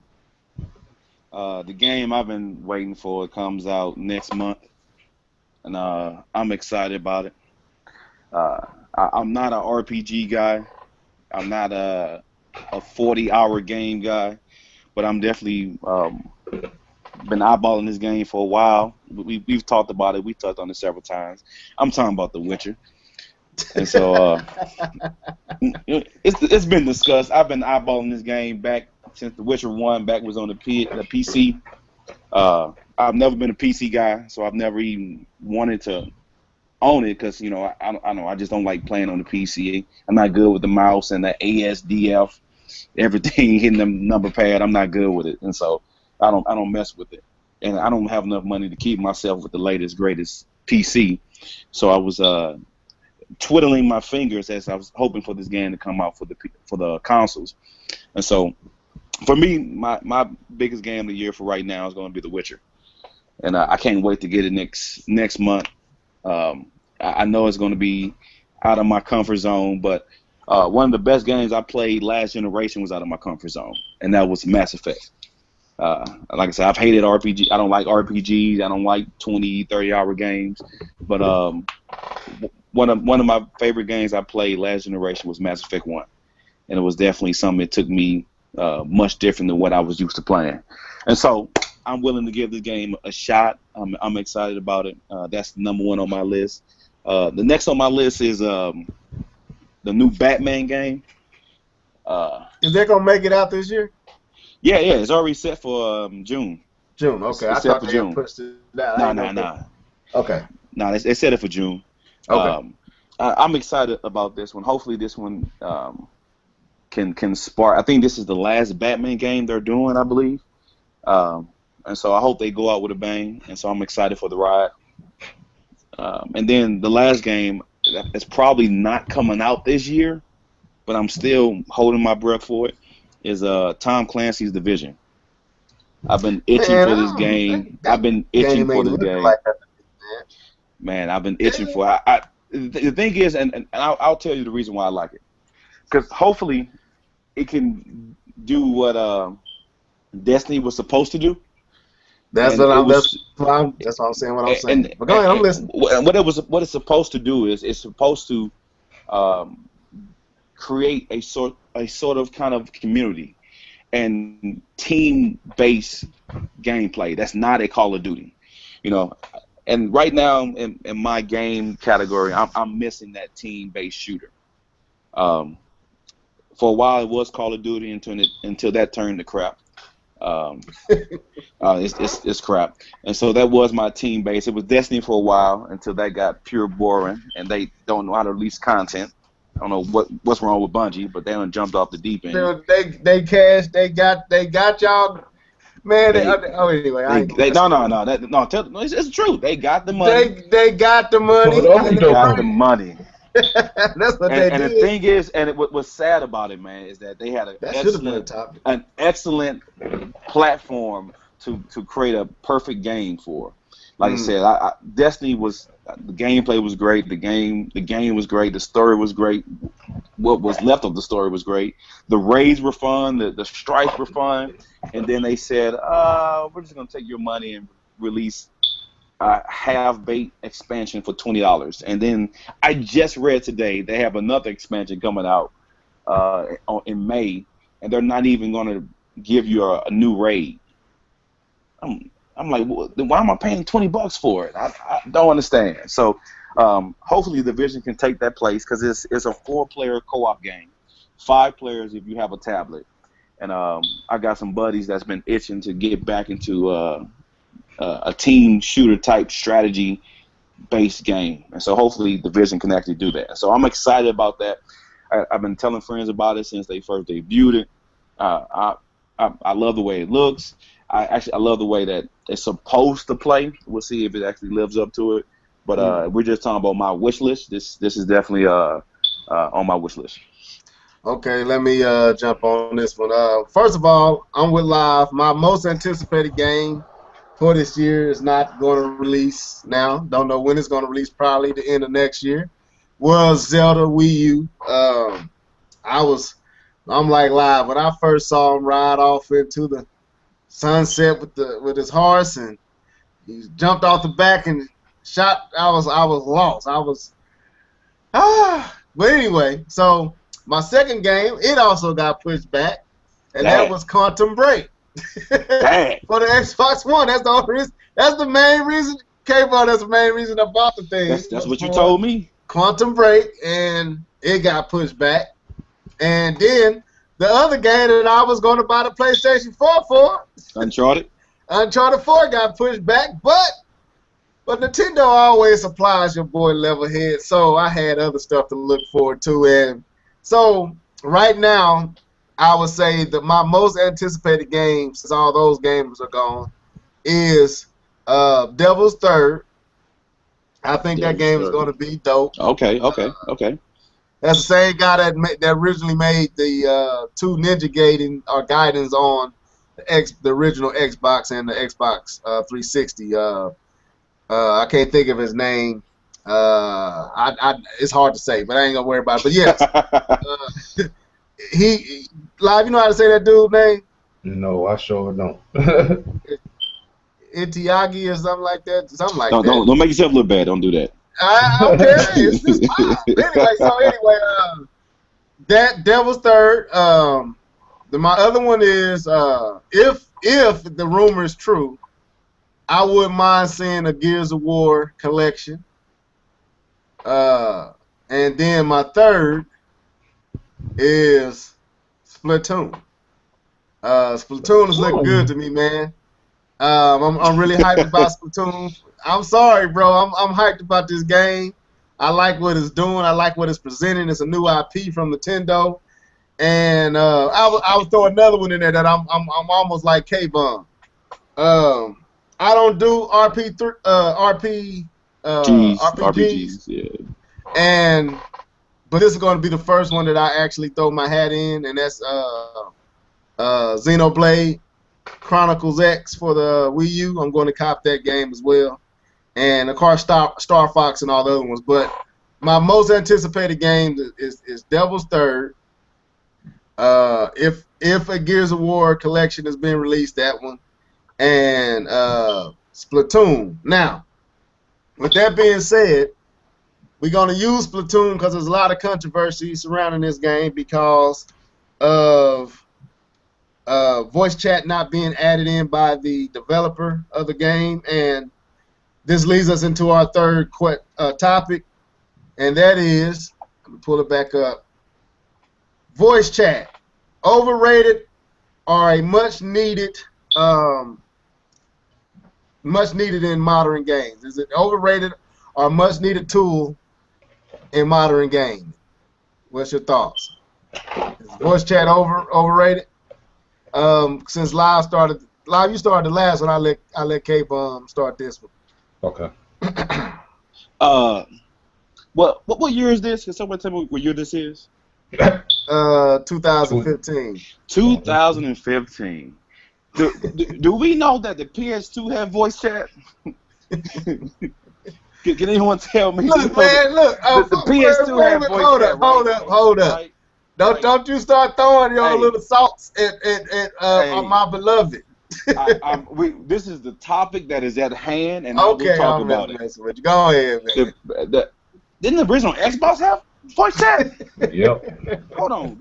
[SPEAKER 3] the game I've been waiting for comes out next month, and I'm excited about it. I'm not an RPG guy. I'm not a 40-hour game guy, but I'm definitely been eyeballing this game for a while. We've talked about it. We've touched on it several times. I'm talking about The Witcher. And so it's been discussed. I've been eyeballing this game back since The Witcher 1 back was on the PC. I've never been a PC guy, so I've never even wanted to own it because I just don't like playing on the PC. I'm not good with the mouse and the ASDF, everything hitting the number pad. I'm not good with it, and so I don't mess with it. And I don't have enough money to keep myself with the latest greatest PC. So I was twiddling my fingers as I was hoping for this game to come out for the consoles. And so for me, my biggest game of the year for right now is going to be The Witcher, and I can't wait to get it next month. I know it's going to be out of my comfort zone, but one of the best games I played last generation was out of my comfort zone, and that was Mass Effect. Like I said, I've hated RPG. I don't like RPGs. I don't like 20, 30-hour games. But one of my favorite games I played last generation was Mass Effect 1, and it was definitely something that took me much different than what I was used to playing. And so I'm willing to give this game a shot. I'm excited about it. That's the number one on my list. The next on my list is the new Batman game.
[SPEAKER 1] Is that gonna make it out this year?
[SPEAKER 3] Yeah, it's already set for June.
[SPEAKER 1] June, okay.
[SPEAKER 3] It's
[SPEAKER 1] I
[SPEAKER 3] set
[SPEAKER 1] thought
[SPEAKER 3] for
[SPEAKER 1] they
[SPEAKER 3] June.
[SPEAKER 1] had pushed it down.
[SPEAKER 3] Nah.
[SPEAKER 1] Okay.
[SPEAKER 3] Nah, they set it for June.
[SPEAKER 1] Okay.
[SPEAKER 3] I'm excited about this one. Hopefully, this one can spark. I think this is the last Batman game they're doing, I believe. And so I hope they go out with a bang. And so I'm excited for the ride. And then the last game that's probably not coming out this year, but I'm still holding my breath for it, is Tom Clancy's Division. I've been itching for this game. I've been itching for this game. Man, I've been itching for it. The thing is, and I'll tell you the reason why I like it. Because hopefully it can do what Destiny was supposed to do.
[SPEAKER 1] That's what I'm saying. What I'm saying. But go ahead, I'm listening.
[SPEAKER 3] What it's supposed to do is it's supposed to create a sort of kind of community, and team-based gameplay. That's not a Call of Duty, you know. And right now in my game category, I'm missing that team-based shooter. For a while, it was Call of Duty until that turned to crap. It's crap. And so that was my team base. It was Destiny for a while until that got pure boring, and they don't know how to release content. I don't know what's wrong with Bungie, but they done jumped off the deep end.
[SPEAKER 1] They cashed. They got y'all. Man, anyway,
[SPEAKER 3] It's true. They got the money.
[SPEAKER 1] They got the money.
[SPEAKER 3] They got the money.
[SPEAKER 1] That's what they did.
[SPEAKER 3] And the thing is, and what's sad about it, man, is that they had an excellent platform to create a perfect game for. Like I said, Destiny was, the gameplay was great. The game was great. The story was great. What was left of the story was great. The raids were fun. The strikes were fun. And then they said, we're just gonna take your money and release half-baked expansion for $20. And then I just read today they have another expansion coming out in May, and they're not even going to give you a new raid. I'm like, well, then why am I paying $20 for it? I don't understand. So hopefully the Division can take that place, because it's a 4-player co-op game, 5 players if you have a tablet. And I got some buddies that's been itching to get back into a team shooter type strategy based game, and so hopefully Division can actually do that. So I'm excited about that. I've been telling friends about it since they first debuted it. I love the way it looks. I love the way that it's supposed to play. We'll see if it actually lives up to it. But we're just talking about my wish list. This is definitely on my wish list.
[SPEAKER 1] Okay, let me jump on this one. First of all, I'm with Live. My most anticipated game for this year is not going to release now. Don't know when it's going to release, probably the end of next year. Was Zelda Wii U. I'm like Live. When I first saw him ride off into the sunset with his horse, and he jumped off the back and shot, I was lost. But anyway, so my second game, it also got pushed back, and that was Quantum Break. For the Xbox One. That's the only reason. That's the main reason. K-Ball, that's the main reason I bought the thing.
[SPEAKER 3] That's what you told me.
[SPEAKER 1] Quantum Break, and it got pushed back. And then the other game that I was going to buy the PlayStation 4 for,
[SPEAKER 3] Uncharted
[SPEAKER 1] 4 got pushed back, but Nintendo always supplies your boy LeveledHead, so I had other stuff to look forward to. And so right now, I would say that my most anticipated game, since all those games are gone, is Devil's Third. I think that game is going to be dope.
[SPEAKER 3] Okay.
[SPEAKER 1] That's the same guy that originally made the 2 Ninja Gaidens on the original Xbox and the Xbox 360. I can't think of his name. It's hard to say, but I ain't gonna worry about it. But yes, he Live. You know how to say that dude's name?
[SPEAKER 2] No, I sure don't.
[SPEAKER 1] Itiagi or something like that.
[SPEAKER 3] Don't make yourself look bad. Don't do that.
[SPEAKER 1] I don't care. It's just anyway, that Devil's Third. My other one is if the rumor is true, I wouldn't mind seeing a Gears of War collection. And then my third is Splatoon. Splatoon is looking good to me, man. I'm really hyped about Splatoon. I'm sorry, bro. I'm hyped about this game. I like what it's doing. I like what it's presenting. It's a new IP from Nintendo, and I would throw another one in there that I'm almost like K-Bum. I don't do RPGs,
[SPEAKER 3] yeah.
[SPEAKER 1] But this is going to be the first one that I actually throw my hat in, and that's Xenoblade Chronicles X for the Wii U. I'm going to cop that game as well, and of course Star Fox and all the other ones. But my most anticipated game is Devil's Third. If a Gears of War collection has been released, that one, and Splatoon. Now, with that being said, we're going to use Splatoon because there's a lot of controversy surrounding this game because of voice chat not being added in by the developer of the game. And this leads us into our third topic, and that is, let me pull it back up, voice chat. Overrated or a much needed in modern games? Is it overrated or a much needed tool in modern games? What's your thoughts? Is voice chat overrated? Since Live, you started the last one. I let Cape start this one.
[SPEAKER 2] Okay.
[SPEAKER 3] What year is this? Can someone tell me what year this is?
[SPEAKER 1] 2015.
[SPEAKER 3] 2015. Do we know that the PS2 had voice chat? Can anyone tell me?
[SPEAKER 1] Look, man, look.
[SPEAKER 3] The PS2 had voice chat.
[SPEAKER 1] Hold up.
[SPEAKER 3] Right?
[SPEAKER 1] Don't you start throwing your little salts on my beloved.
[SPEAKER 3] This is the topic that is at hand, and we'll talk about it.
[SPEAKER 1] With you. Go ahead, man.
[SPEAKER 3] Didn't the original Xbox have voice chat?
[SPEAKER 2] Yep.
[SPEAKER 3] Hold on.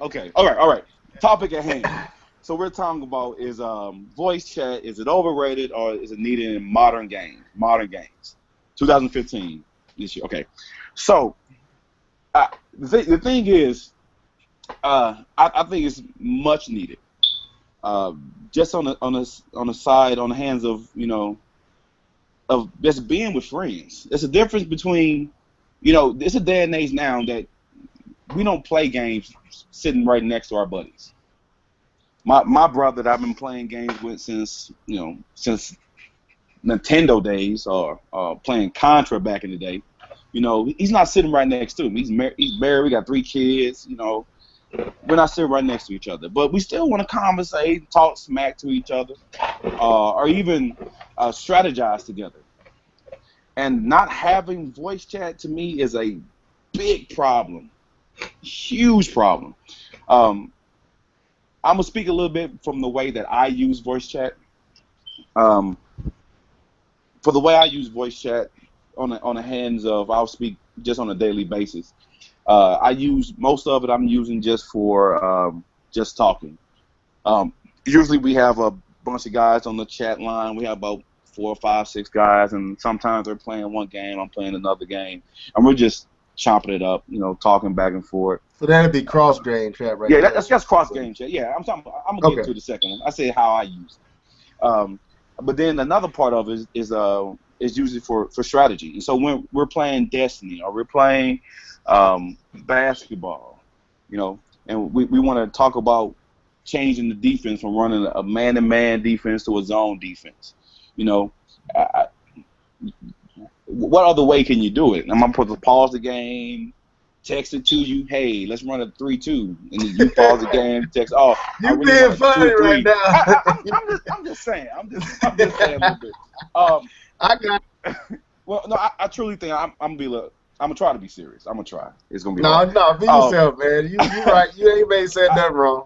[SPEAKER 3] Okay. All right. Topic at hand. So we're talking about is voice chat. Is it overrated or is it needed in modern games? 2015 this year. Okay. So the thing is, I think it's much needed. Just on the side, on the hands of of just being with friends. There's a difference between, it's a day and age now that we don't play games sitting right next to our buddies. My brother that I've been playing games with since Nintendo days or playing Contra back in the day, he's not sitting right next to him. He's married. We got 3 kids. We're not sitting right next to each other, but we still want to conversate, talk smack to each other, or even strategize together. And not having voice chat to me is a big problem, huge problem. I'm gonna speak a little bit from the way that I use voice chat. For the way I use voice chat on the hands of, I'll speak just on a daily basis. I use most of it. I'm using just for just talking. Usually we have a bunch of guys on the chat line. We have about 4, 5, 6 guys, and sometimes they're playing one game. I'm playing another game, and we're just chopping it up, talking back and forth.
[SPEAKER 1] So that'd be cross game chat, right?
[SPEAKER 3] Yeah, that's cross game chat. Yeah, I'm gonna get to the second one. I say how I use it. But then another part of it is usually for strategy. And so when we're playing Destiny or we're playing basketball, and we want to talk about changing the defense from running a man-to-man defense to a zone defense. What other way can you do it? I'm going to pause the game, text it to you, hey, let's run a 3-2. And then you pause the game, text, you
[SPEAKER 1] really being funny right now.
[SPEAKER 3] I'm just saying. I'm just saying a little bit.
[SPEAKER 1] I got
[SPEAKER 3] Well, no, I truly think I'm gonna try to be serious. I'm gonna try. It's gonna be
[SPEAKER 1] no,
[SPEAKER 3] hard.
[SPEAKER 1] be yourself, man. You right. You ain't said nothing wrong.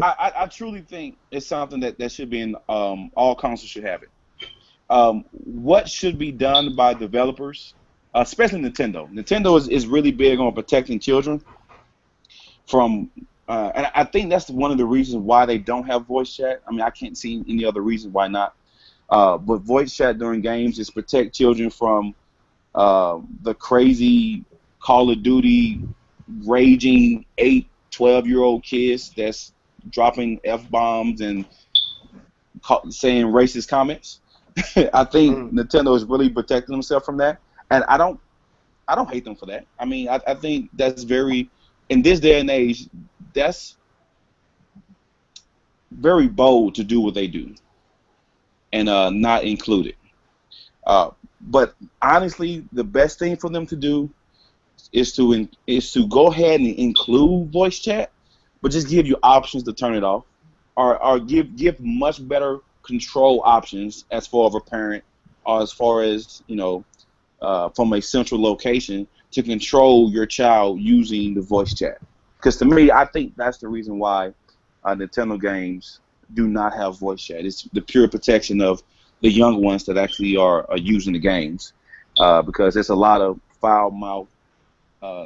[SPEAKER 3] I truly think it's something that should be in all consoles should have it. What should be done by developers, especially Nintendo? Nintendo is really big on protecting children from, and I think that's one of the reasons why they don't have voice chat. I mean, I can't see any other reason why not. But voice chat during games is protect children from the crazy Call of Duty raging 8, 12-year-old kids that's dropping F-bombs and saying racist comments. I think Nintendo is really protecting themselves from that, and I don't hate them for that. I mean, I think that's very, in this day and age, that's very bold to do what they do and not include it. But honestly, the best thing for them to do is to go ahead and include voice chat, but just give you options to turn it off, or give much better control options as far as a parent, or as far as from a central location to control your child using the voice chat. Because to me, I think that's the reason why Nintendo games do not have voice chat. It's the pure protection of the young ones that actually are using the games, because there's a lot of foul mouth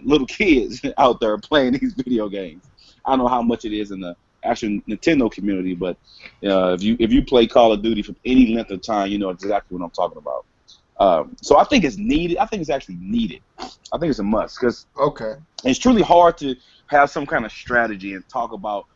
[SPEAKER 3] little kids out there playing these video games. I don't know how much it is in the actual Nintendo community, but if you play Call of Duty for any length of time, you know exactly what I'm talking about. So I think it's needed. I think it's actually needed. I think it's a must because it's truly hard to have some kind of strategy and talk about,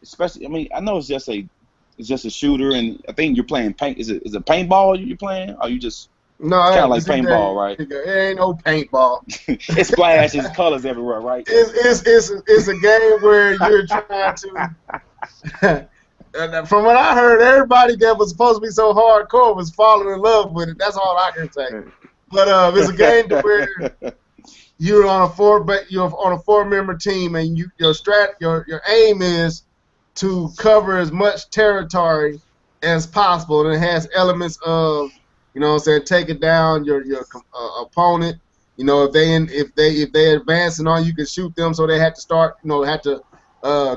[SPEAKER 3] especially. I mean, I know it's just a shooter, and I think you're playing paint. Is it paintball you're playing? Or you just
[SPEAKER 1] no?
[SPEAKER 3] It's kind of like paintball, right?
[SPEAKER 1] It ain't no paintball.
[SPEAKER 3] It splashes colors everywhere, right?
[SPEAKER 1] It's a game where you're trying to. From what I heard, everybody that was supposed to be so hardcore was falling in love with it. That's all I can say. But it's a game to where you're on a four-member team, and your aim is to cover as much territory as possible, and it has elements of, you know what I'm saying, taking down your opponent. You know, if they advancing on you, can shoot them, so they have to start. You know,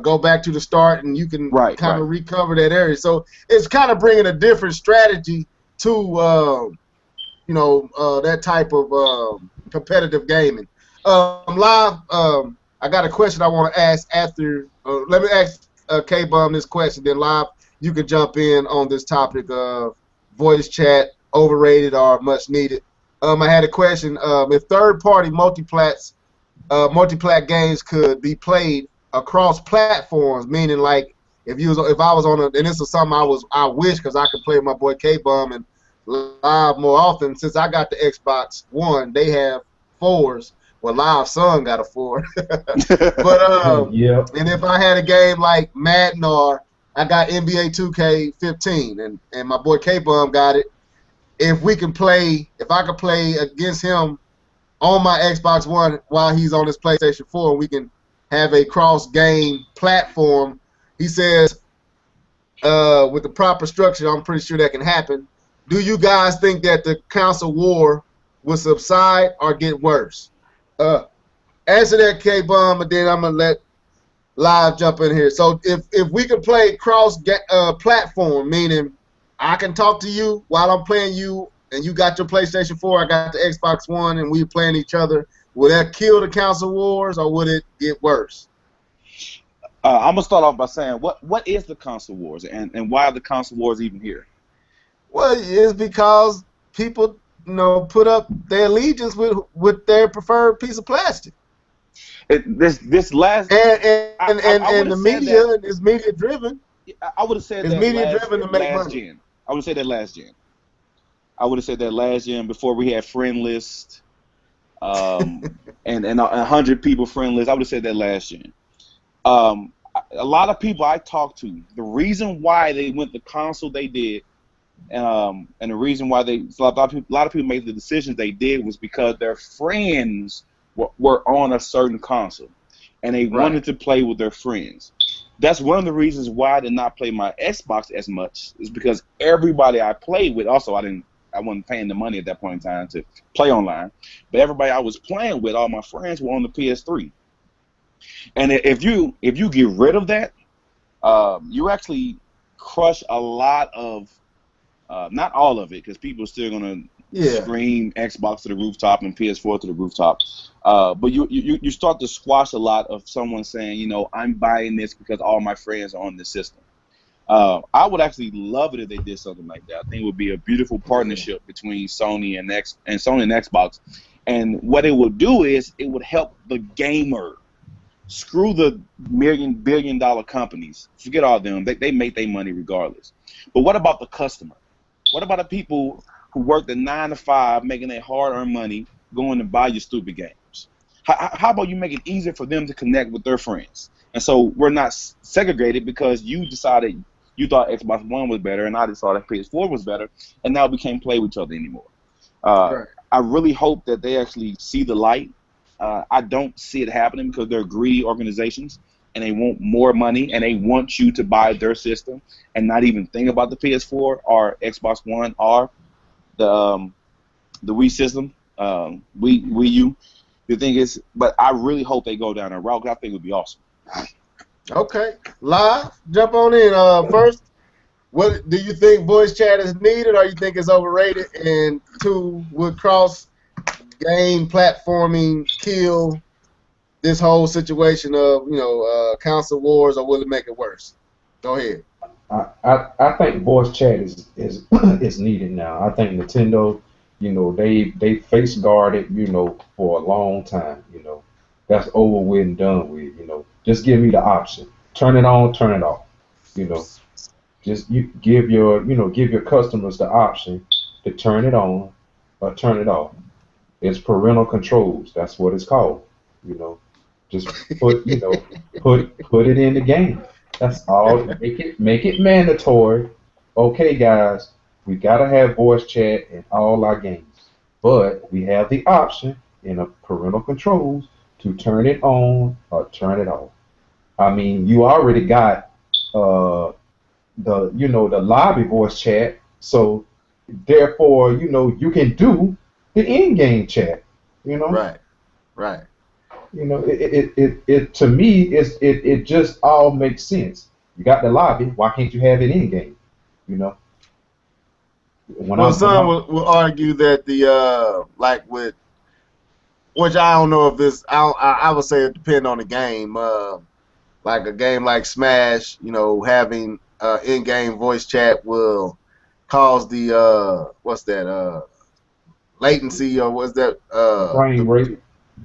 [SPEAKER 1] go back to the start, and you can kind of recover that area. So it's kind of bringing a different strategy to that type of competitive gaming. Live, I got a question I want to ask after. Let me ask K-Bum this question, then Live, you can jump in on this topic of voice chat, overrated or much needed. I had a question. If third-party multiplat games could be played across platforms, meaning like if I was on and this is something I wish, because I could play with my boy K-Bum and Live more often. Since I got the Xbox One, they have 4s. Well, Live's son got a 4. But and if I had a game like Madden, or I got NBA 2K15 and my boy K-Bum got it, if I could play against him on my Xbox One while he's on his PlayStation 4, and we can have a cross-game platform, he says, with the proper structure, I'm pretty sure that can happen. Do you guys think that the console war will subside or get worse? Answer that, K-Bum, and then I'm going to let Live jump in here. So if we can play cross-platform, meaning I can talk to you while I'm playing you, and you got your PlayStation 4, I got the Xbox One, and we're playing each other, will that kill the console wars, or would it get worse?
[SPEAKER 3] I'm gonna start off by saying what is the console wars, and why are the console wars even here?
[SPEAKER 1] Well, it's because people, put up their allegiance with their preferred piece of plastic.
[SPEAKER 3] This last
[SPEAKER 1] and the media is media driven.
[SPEAKER 3] I would have said
[SPEAKER 1] it's
[SPEAKER 3] that
[SPEAKER 1] media driven to make money.
[SPEAKER 3] Gen. I would have said that last gen. I would have said that last gen before we had friend lists. And 100 people friend list. I would have said that last gen. A lot of people I talked to, the reason why they went the console they did, and the reason why a lot of people made the decisions they did was because their friends were on a certain console, and they wanted to play with their friends. That's one of the reasons why I did not play my Xbox as much, is because everybody I played with, also I wasn't paying the money at that point in time to play online, but everybody I was playing with, all my friends, were on the PS3. And if you get rid of that, you actually crush a lot of, not all of it, because people are still gonna scream Xbox to the rooftop and PS4 to the rooftop. But you start to squash a lot of someone saying, I'm buying this because all my friends are on the system. I would actually love it if they did something like that. I think it would be a beautiful partnership between Sony and Xbox. And what it would do is it would help the gamer. Screw the billion-dollar companies. Forget all of them. They make their money regardless. But what about the customer? What about the people who work the 9 to 5, making their hard-earned money, going to buy your stupid games? How about you make it easier for them to connect with their friends? And so we're not segregated because you decided you thought Xbox One was better, and I decided PS4 was better, and now we can't play with each other anymore. I really hope that they actually see the light. I don't see it happening because they're greedy organizations, and they want more money, and they want you to buy their system and not even think about the PS4 or Xbox One or the Wii system, Wii U. The thing is, but I really hope they go down that route, because I think it would be awesome.
[SPEAKER 1] Okay, Live, jump on in. First, what do you think voice chat is needed, or you think it's overrated? And 2, would cross game platforming kill this whole situation of console wars, or will it make it worse? Go ahead.
[SPEAKER 2] I think voice chat is is needed now. I think Nintendo, they face guarded, for a long time. That's over with and done with. Just give me the option. Turn it on, turn it off. You know, just give your customers the option to turn it on or turn it off. It's parental controls. That's what it's called. You know, just put it in the game. That's all. Make it mandatory. Okay, guys, we gotta have voice chat in all our games, but we have the option in a parental controls to turn it on or turn it off. I mean, you already got the lobby voice chat, so therefore you can do the in-game chat.
[SPEAKER 1] Right, right.
[SPEAKER 2] It to me it just all makes sense. You got the lobby, why can't you have it in game?
[SPEAKER 1] Well, some will argue that the like with, which I don't know if this, I would say it depends on the game. Like a game like Smash, having in-game voice chat will cause the what's that latency, or what's that
[SPEAKER 2] frame rate.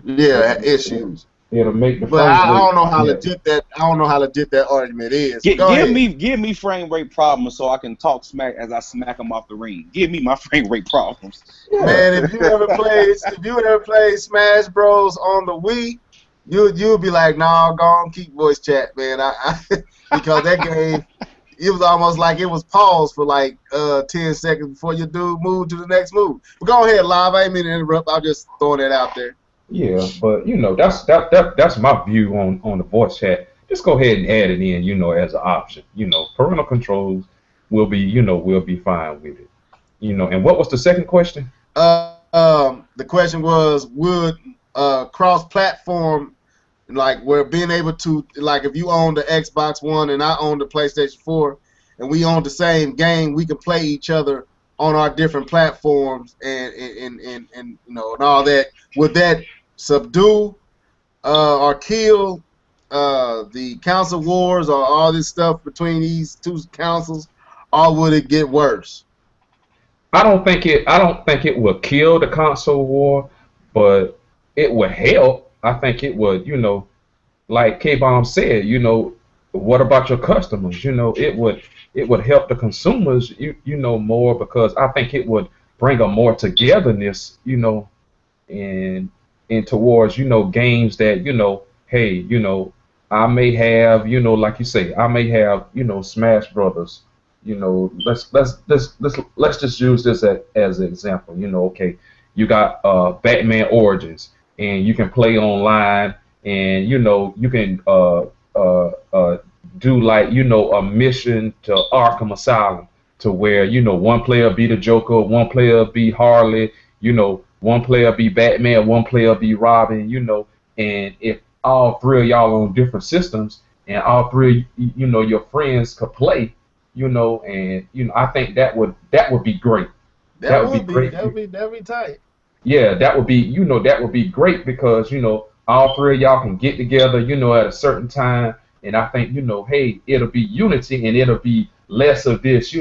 [SPEAKER 1] Yeah, issues.
[SPEAKER 2] It'll make the
[SPEAKER 1] But
[SPEAKER 2] frame
[SPEAKER 1] I
[SPEAKER 2] rate.
[SPEAKER 1] don't know how legit that. I don't know how legit that argument is.
[SPEAKER 3] Give me frame rate problems so I can talk smack as I smack them off the ring. Give me my frame rate problems.
[SPEAKER 1] Yeah. Man, if you ever played Smash Bros on the Wii, you'll be like, nah, go on, keep voice chat, man. Because that game, it was almost like it was paused for like 10 seconds before your dude moved to the next move. But go ahead, Live. I ain't mean to interrupt. I'm just throwing it out there.
[SPEAKER 2] Yeah, but that's my view on the voice chat. Just go ahead and add it in, as an option. Parental controls will be fine with it. And what was the second question?
[SPEAKER 1] The question was, would cross-platform, like where being able to, like if you own the Xbox One and I own the PlayStation 4 and we own the same game, we can play each other on our different platforms and all that. Would that subdue or kill the console wars or all this stuff between these two consoles, or would it get worse?
[SPEAKER 2] I don't think it will kill the console war, but it would help. I think it would, like K-Bomb said, what about your customers? It would help the consumers, more, because I think it would bring a more togetherness, and towards, games that, hey, I may have, like you say, I may have, Smash Brothers. Let's just use this as an example. Okay, you got Batman Origins, and you can play online, and you can do like a mission to Arkham Asylum, to where one player be the Joker, one player be Harley, one player be Batman, one player be Robin, and if all three of y'all on different systems and all three your friends could play, and I think that would be great. That would be great.
[SPEAKER 1] That'd be tight.
[SPEAKER 2] Yeah, that would be great, because all three of y'all can get together, at a certain time, and I think hey, it'll be unity, and it'll be less of this,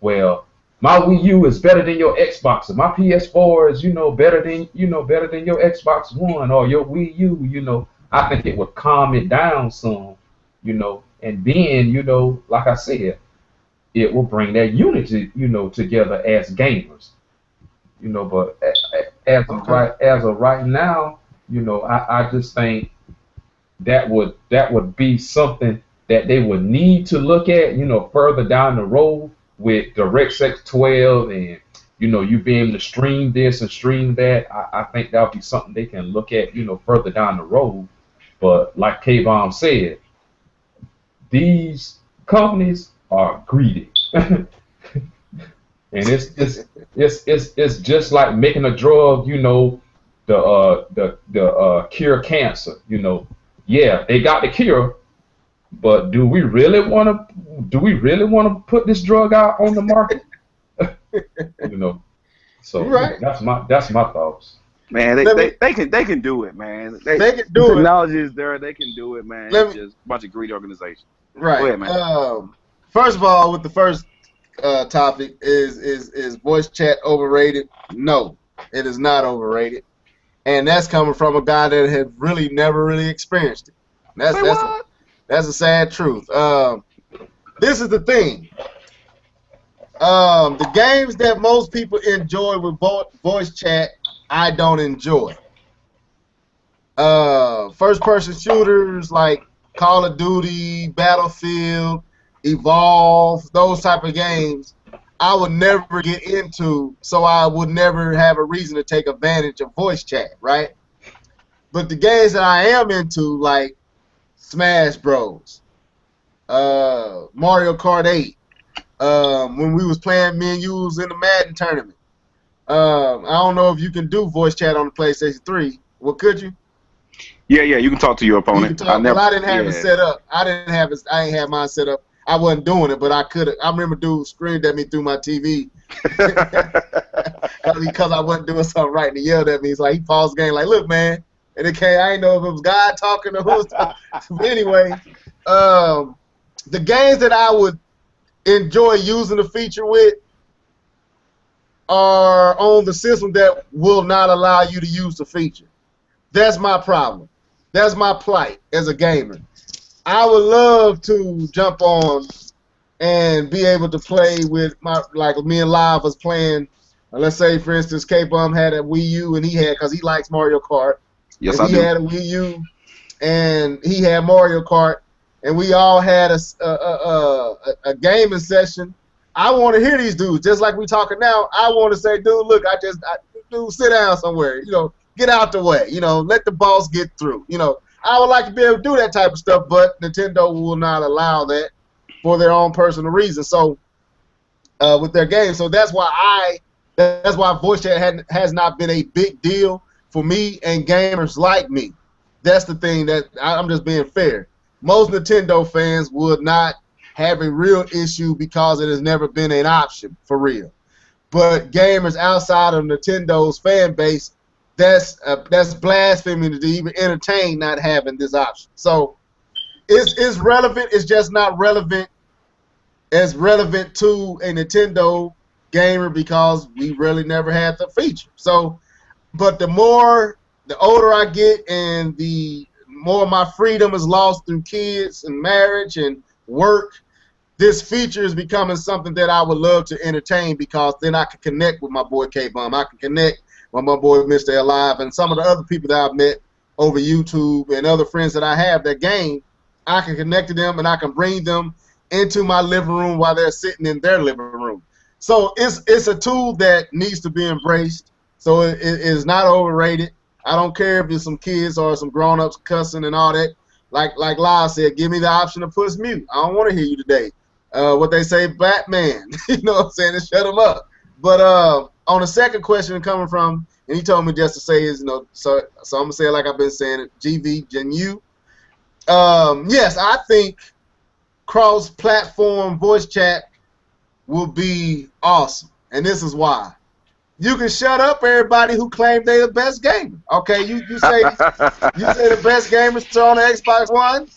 [SPEAKER 2] well, my Wii U is better than your Xbox, and my PS4 is better than your Xbox One or your Wii U. I think it would calm it down some, and then like I said, it will bring that unity together as gamers. But as of right now, I just think that would be something that they would need to look at, further down the road with DirectX 12, and you being able to stream this and stream that. I think that would be something they can look at, further down the road. But like K-Bomb said, these companies are greedy. And it's just like making a drug, the cure cancer. Yeah, they got the cure, but do we really want to put this drug out on the market? So
[SPEAKER 1] right.
[SPEAKER 2] that's my thoughts.
[SPEAKER 3] Man,
[SPEAKER 1] Let me,
[SPEAKER 3] they can do it, man.
[SPEAKER 1] they can
[SPEAKER 3] The
[SPEAKER 1] do it.
[SPEAKER 3] technology is there. They can do it, man.
[SPEAKER 1] Let
[SPEAKER 3] It's
[SPEAKER 1] me,
[SPEAKER 3] just a bunch of greedy organizations. Go
[SPEAKER 1] right.
[SPEAKER 3] ahead, man.
[SPEAKER 1] First of all, with the first topic, is voice chat overrated? No, it is not overrated, and that's coming from a guy that had really never really experienced it.
[SPEAKER 3] Say what?
[SPEAKER 1] That's a sad truth. This is the thing. The games that most people enjoy with voice chat, I don't enjoy. First-person shooters like Call of Duty, Battlefield, Evolve, those type of games, I would never get into, so I would never have a reason to take advantage of voice chat, right? But the games that I am into, like Smash Bros, Mario Kart 8, when we was playing, me and you was in the Madden tournament. I don't know if you can do voice chat on the PlayStation 3. Well, could you?
[SPEAKER 3] Yeah, you can talk to your opponent.
[SPEAKER 1] You can talk, but I didn't have it set up. I ain't have mine set up. I wasn't doing it, but I could have. I remember dude screamed at me through my TV because I wasn't doing something right, and he yelled at me. He's like, he paused the game like, look, man. And it came, I didn't know if it was God talking or who was talking. But anyway, the games that I would enjoy using the feature with are on the system that will not allow you to use the feature. That's my problem. That's my plight as a gamer. I would love to jump on and be able to play with like me and Live was playing. Let's say, for instance, K-Bum had a Wii U and he had, because he likes Mario Kart.
[SPEAKER 3] Yes,
[SPEAKER 1] I do. He had a Wii U and he had Mario Kart, and we all had a gaming session. I want to hear these dudes, just like we talking now. I want to say, dude, look, dude, sit down somewhere. Get out the way. Let the boss get through. I would like to be able to do that type of stuff, but Nintendo will not allow that for their own personal reasons. So, with their games, so that's why voice chat has not been a big deal for me and gamers like me. That's the thing that I'm just being fair. Most Nintendo fans would not have a real issue because it has never been an option for real. But gamers outside of Nintendo's fan base, that's blasphemy to even entertain not having this option. So it's relevant. It's just not relevant to a Nintendo gamer because we really never had the feature. So, but the older I get and the more my freedom is lost through kids and marriage and work, this feature is becoming something that I would love to entertain because then I can connect with my boy K-Bum. I can connect with my boy MrlLive and some of the other people that I've met over YouTube and other friends that I have that game. I can connect to them and I can bring them into my living room while they're sitting in their living room. So it's a tool that needs to be embraced. So it is not overrated. I don't care if it's some kids or some grown-ups cussing and all that. Like Live said, give me the option to push mute. I don't want to hear you today. What they say, Batman. You know what I'm saying? To shut them up. But on the second question coming from, and he told me just to say is, so I'm going to say it like I've been saying it, GV, Gen-U. Yes, I think cross-platform voice chat will be awesome. And this is why. You can shut up everybody who claim they're the best gamer. Okay, you say the best gamers are on the Xbox One.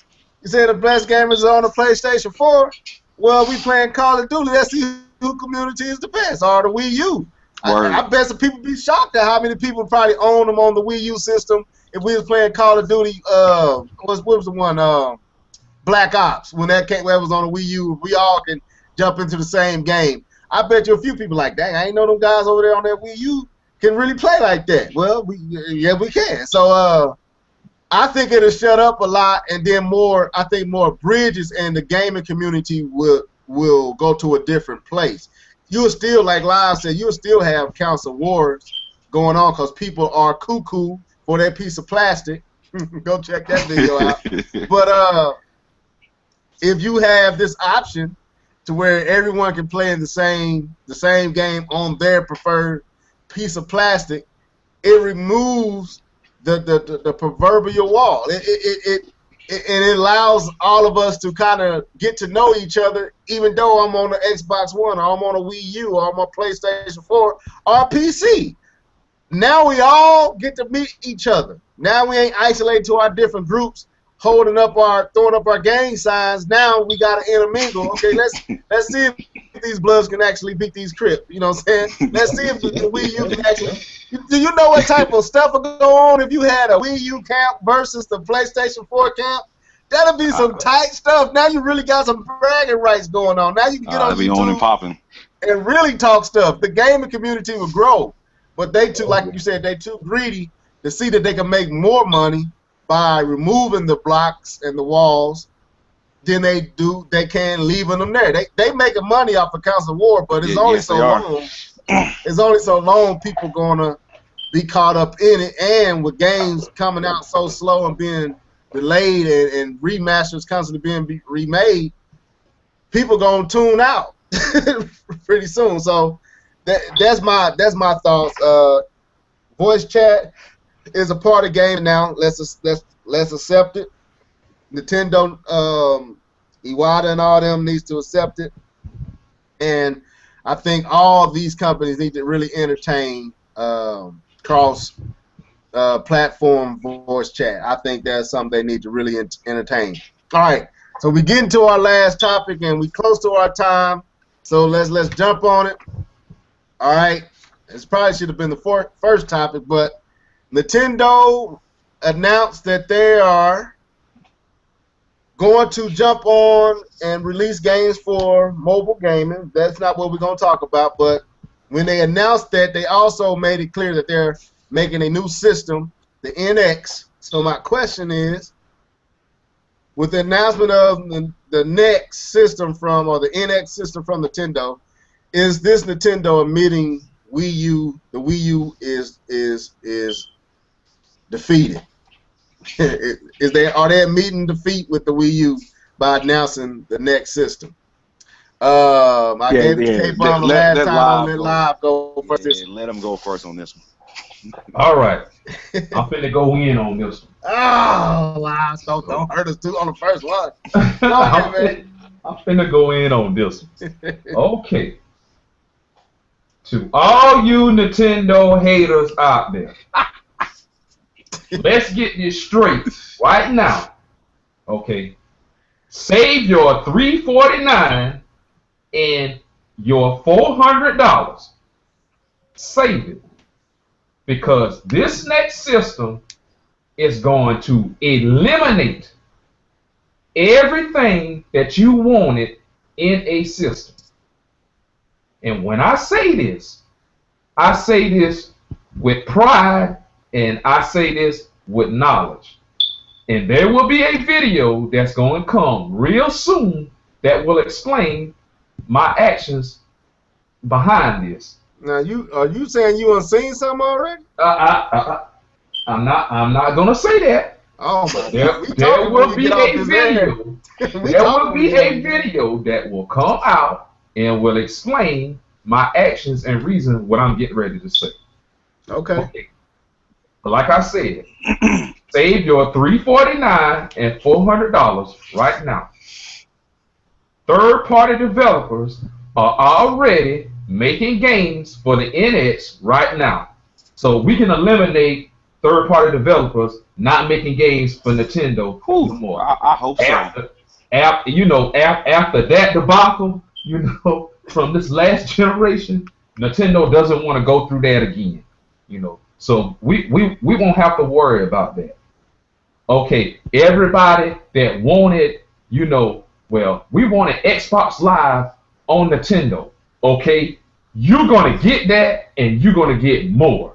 [SPEAKER 1] You say the best gamers are on the PlayStation 4. Well, we playing Call of Duty. Let's see who community is the best. Or the Wii U. I bet some people be shocked at how many people probably own them on the Wii U system. If we was playing Call of Duty, what was the one? Black Ops. When that was on the Wii U, we all can jump into the same game. I bet you a few people like, dang, I ain't know them guys over there on that Wii U can really play like that. Well, we can. So I think it'll shut up a lot, and then I think more bridges in the gaming community will go to a different place. You'll still, like Live said, you'll still have Council Wars going on because people are cuckoo for that piece of plastic. Go check that video out. But if you have this option to where everyone can play in the same game on their preferred piece of plastic, it removes the proverbial wall. It allows all of us to kind of get to know each other, even though I'm on the Xbox One or I'm on a Wii U or I'm on PlayStation 4 or PC. Now we all get to meet each other. Now we ain't isolated to our different groups, throwing up our gang signs. Now we gotta intermingle. Okay, let's see if these Bloods can actually beat these Crips. You know what I'm saying? Let's see if the Wii U can actually. Do you know what type of stuff would go on if you had a Wii U camp versus the PlayStation 4 camp? That'll be some tight stuff. Now you really got some bragging rights going on. Now you can get on YouTube and really talk stuff. The gaming community will grow. But they too, like you said, they too greedy to see that they can make more money by removing the blocks and the walls than they can leaving them there. They making money off of constant war, but it's only so long. It's only so long people gonna be caught up in it, and with games coming out so slow and being delayed and remasters constantly being remade, people gonna tune out pretty soon. So that's my thoughts. Voice chat is a part of the game now. Let's accept it. Nintendo, Iwata and all them needs to accept it. And I think all these companies need to really entertain cross platform voice chat. I think that's something they need to really entertain. All right, so we get into our last topic and we close to our time. So let's jump on it. All right, this probably should have been the first topic, but Nintendo announced that they are going to jump on and release games for mobile gaming. That's not what we're going to talk about, but when they announced that, they also made it clear that they're making a new system, the NX. So my question is, with the announcement of the next system from, or the NX system from Nintendo, is this Nintendo admitting Wii U? The Wii U is defeated. Are they admitting defeat with the Wii U by announcing the next system? I gave it to K-Bomb the last time. I'll let Live go first.
[SPEAKER 3] Yeah, let him go first on this one.
[SPEAKER 2] All right, I'm finna go in on this one.
[SPEAKER 1] Oh, Live, don't hurt us too on the first one.
[SPEAKER 2] I'm finna go in on this one. Okay. To all you Nintendo haters out there, let's get this straight right now. Okay. Save your $349 and your $400. Save it. Because this next system is going to eliminate everything that you wanted in a system. And when I say this with pride, and I say this with knowledge. And there will be a video that's going to come real soon that will explain my actions behind this.
[SPEAKER 1] Now, are you saying you unseen something already?
[SPEAKER 2] I'm not gonna say that.
[SPEAKER 1] Oh my God!
[SPEAKER 2] There will be a video. There will be a video that will come out and will explain my actions and reason what I'm getting ready to say. Okay. But like I said, save your $349 and $400 right now. Third-party developers are already making games for the NX right now. So we can eliminate third-party developers not making games for Nintendo anymore.
[SPEAKER 3] I hope so.
[SPEAKER 2] After that debacle, from this last generation, Nintendo doesn't want to go through that again. So we won't have to worry about that. Okay, everybody that wanted, well, we wanted Xbox Live on Nintendo. Okay, you're gonna get that, and you're gonna get more.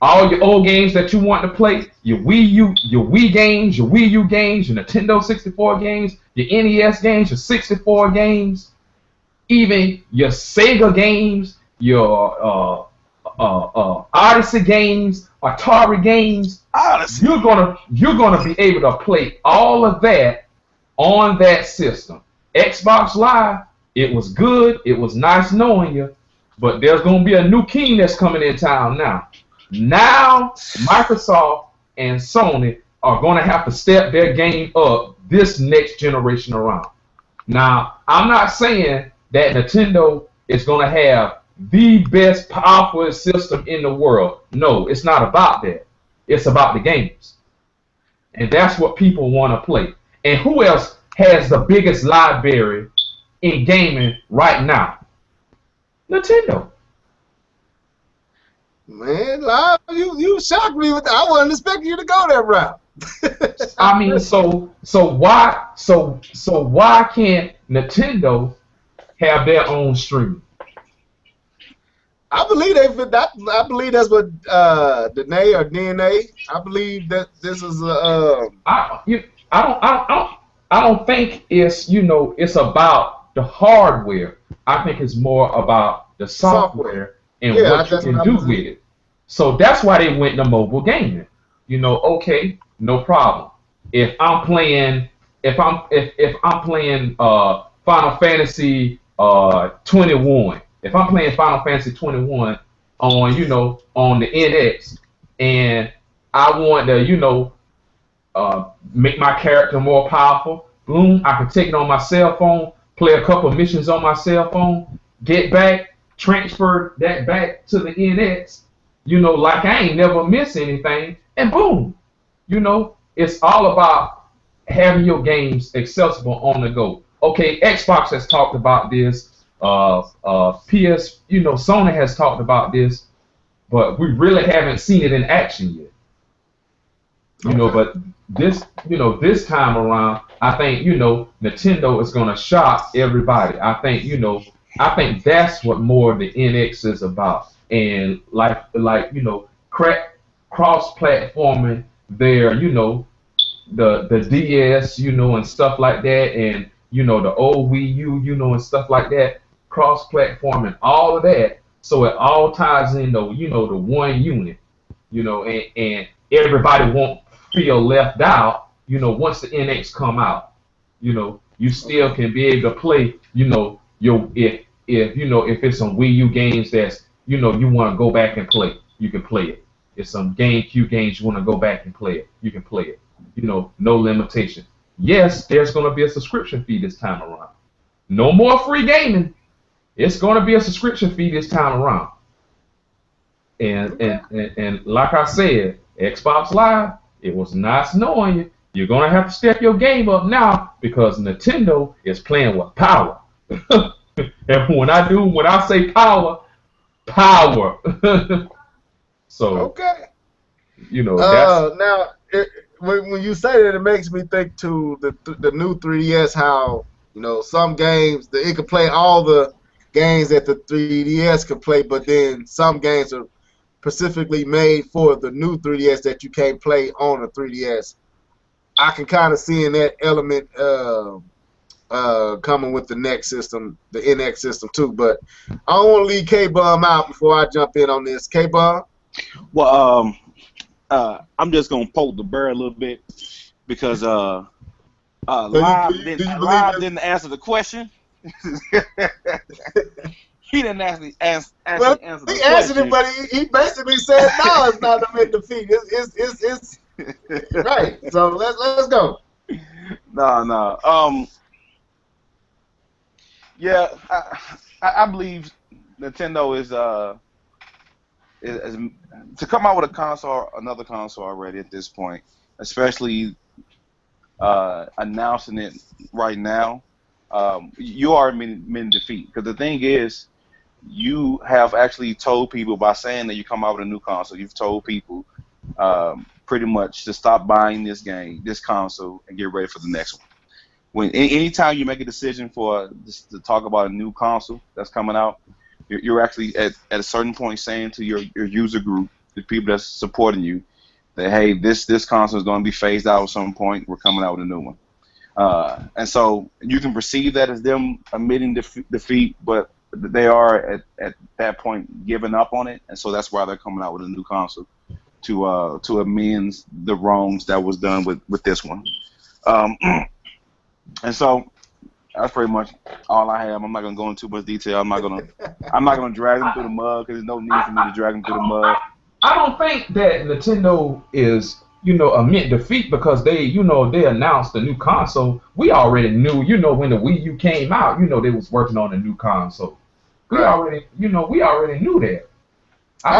[SPEAKER 2] All your old games that you want to play, your Wii games, your Wii U games, your Nintendo 64 games, your NES games, your 64 games, even your Sega games, your Odyssey games, Atari games.
[SPEAKER 3] Odyssey.
[SPEAKER 2] You're gonna be able to play all of that on that system. Xbox Live, it was good, it was nice knowing you, but there's gonna be a new king that's coming in town now. Now Microsoft and Sony are gonna have to step their game up this next generation around. Now, I'm not saying that Nintendo is gonna have the best powerful system in the world. No, it's not about that. It's about the games. And that's what people want to play. And who else has the biggest library in gaming right now? Nintendo.
[SPEAKER 1] Man, Live, you shocked me with that. I wasn't expecting you to go that route.
[SPEAKER 2] I mean, so why can't Nintendo have their own stream?
[SPEAKER 1] I believe I believe that's what DNA or DNA. I believe that this is
[SPEAKER 2] I don't think it's about the hardware. I think it's more about the software and what you can do with it. So that's why they went to mobile gaming. Okay, no problem. If I'm playing Final Fantasy 21, if I'm playing Final Fantasy 21 on the NX, and I want to make my character more powerful, boom, I can take it on my cell phone, play a couple of missions on my cell phone, get back, transfer that back to the NX, like I ain't never miss anything, and boom, it's all about having your games accessible on the go. Okay, Xbox has talked about this. PS, Sony has talked about this, but we really haven't seen it in action yet. But this time around, I think, Nintendo is gonna shock everybody. I think that's what more of the NX is about. And cross-platforming their, the DS, and stuff like that, and the old Wii U, and stuff like that, cross-platforming all of that, so it all ties in the one unit, and everybody won't feel left out, once the NX come out, you still can be able to play, if it's some Wii U games that's, you want to go back and play, you can play it. If some GameCube games you want to go back and play it, you can play it. No limitation. Yes, there's going to be a subscription fee this time around. No more free gaming. It's going to be a subscription fee this time around. And like I said, Xbox Live, it was nice knowing you. You're going to have to step your game up now because Nintendo is playing with power. And when I say power. So,
[SPEAKER 1] okay.
[SPEAKER 2] That's...
[SPEAKER 1] now, when you say that, it makes me think to the new 3DS, how, some games, it could play all the games that the 3DS could play, but then some games are specifically made for the new 3DS that you can't play on a 3DS. I can kind of see in that element coming with the next system, the NX system too. But I don't want to leave K-Bum out before I jump in on this. K-Bum?
[SPEAKER 3] Well, I'm just gonna poke the bear a little bit because Live didn't answer the question. He didn't actually answer the question.
[SPEAKER 1] He answered it, but he basically said no, it's not a mid-defeat. It's right. So let's go.
[SPEAKER 3] No. Yeah, I believe Nintendo is to come out with another console already at this point, especially announcing it right now. You are in defeat, because the thing is, you have actually told people by saying that you come out with a new console, you've told people pretty much to stop buying this console, and get ready for the next one. Anytime you make a decision to talk about a new console that's coming out, you're actually at a certain point saying to your user group, the people that's supporting you, that hey, this console is going to be phased out at some point. We're coming out with a new one, and so you can perceive that as them admitting defeat, but they are at that point giving up on it, and so that's why they're coming out with a new console to amend the wrongs that was done with this one. And so that's pretty much all I have. I'm not gonna go into too much detail. I'm not gonna drag them through the mud, because there's no need for me to drag them through the mud.
[SPEAKER 2] I don't think that Nintendo is, admit defeat, because they announced the new console. We already knew, when the Wii U came out, they was working on a new console. we already knew that. I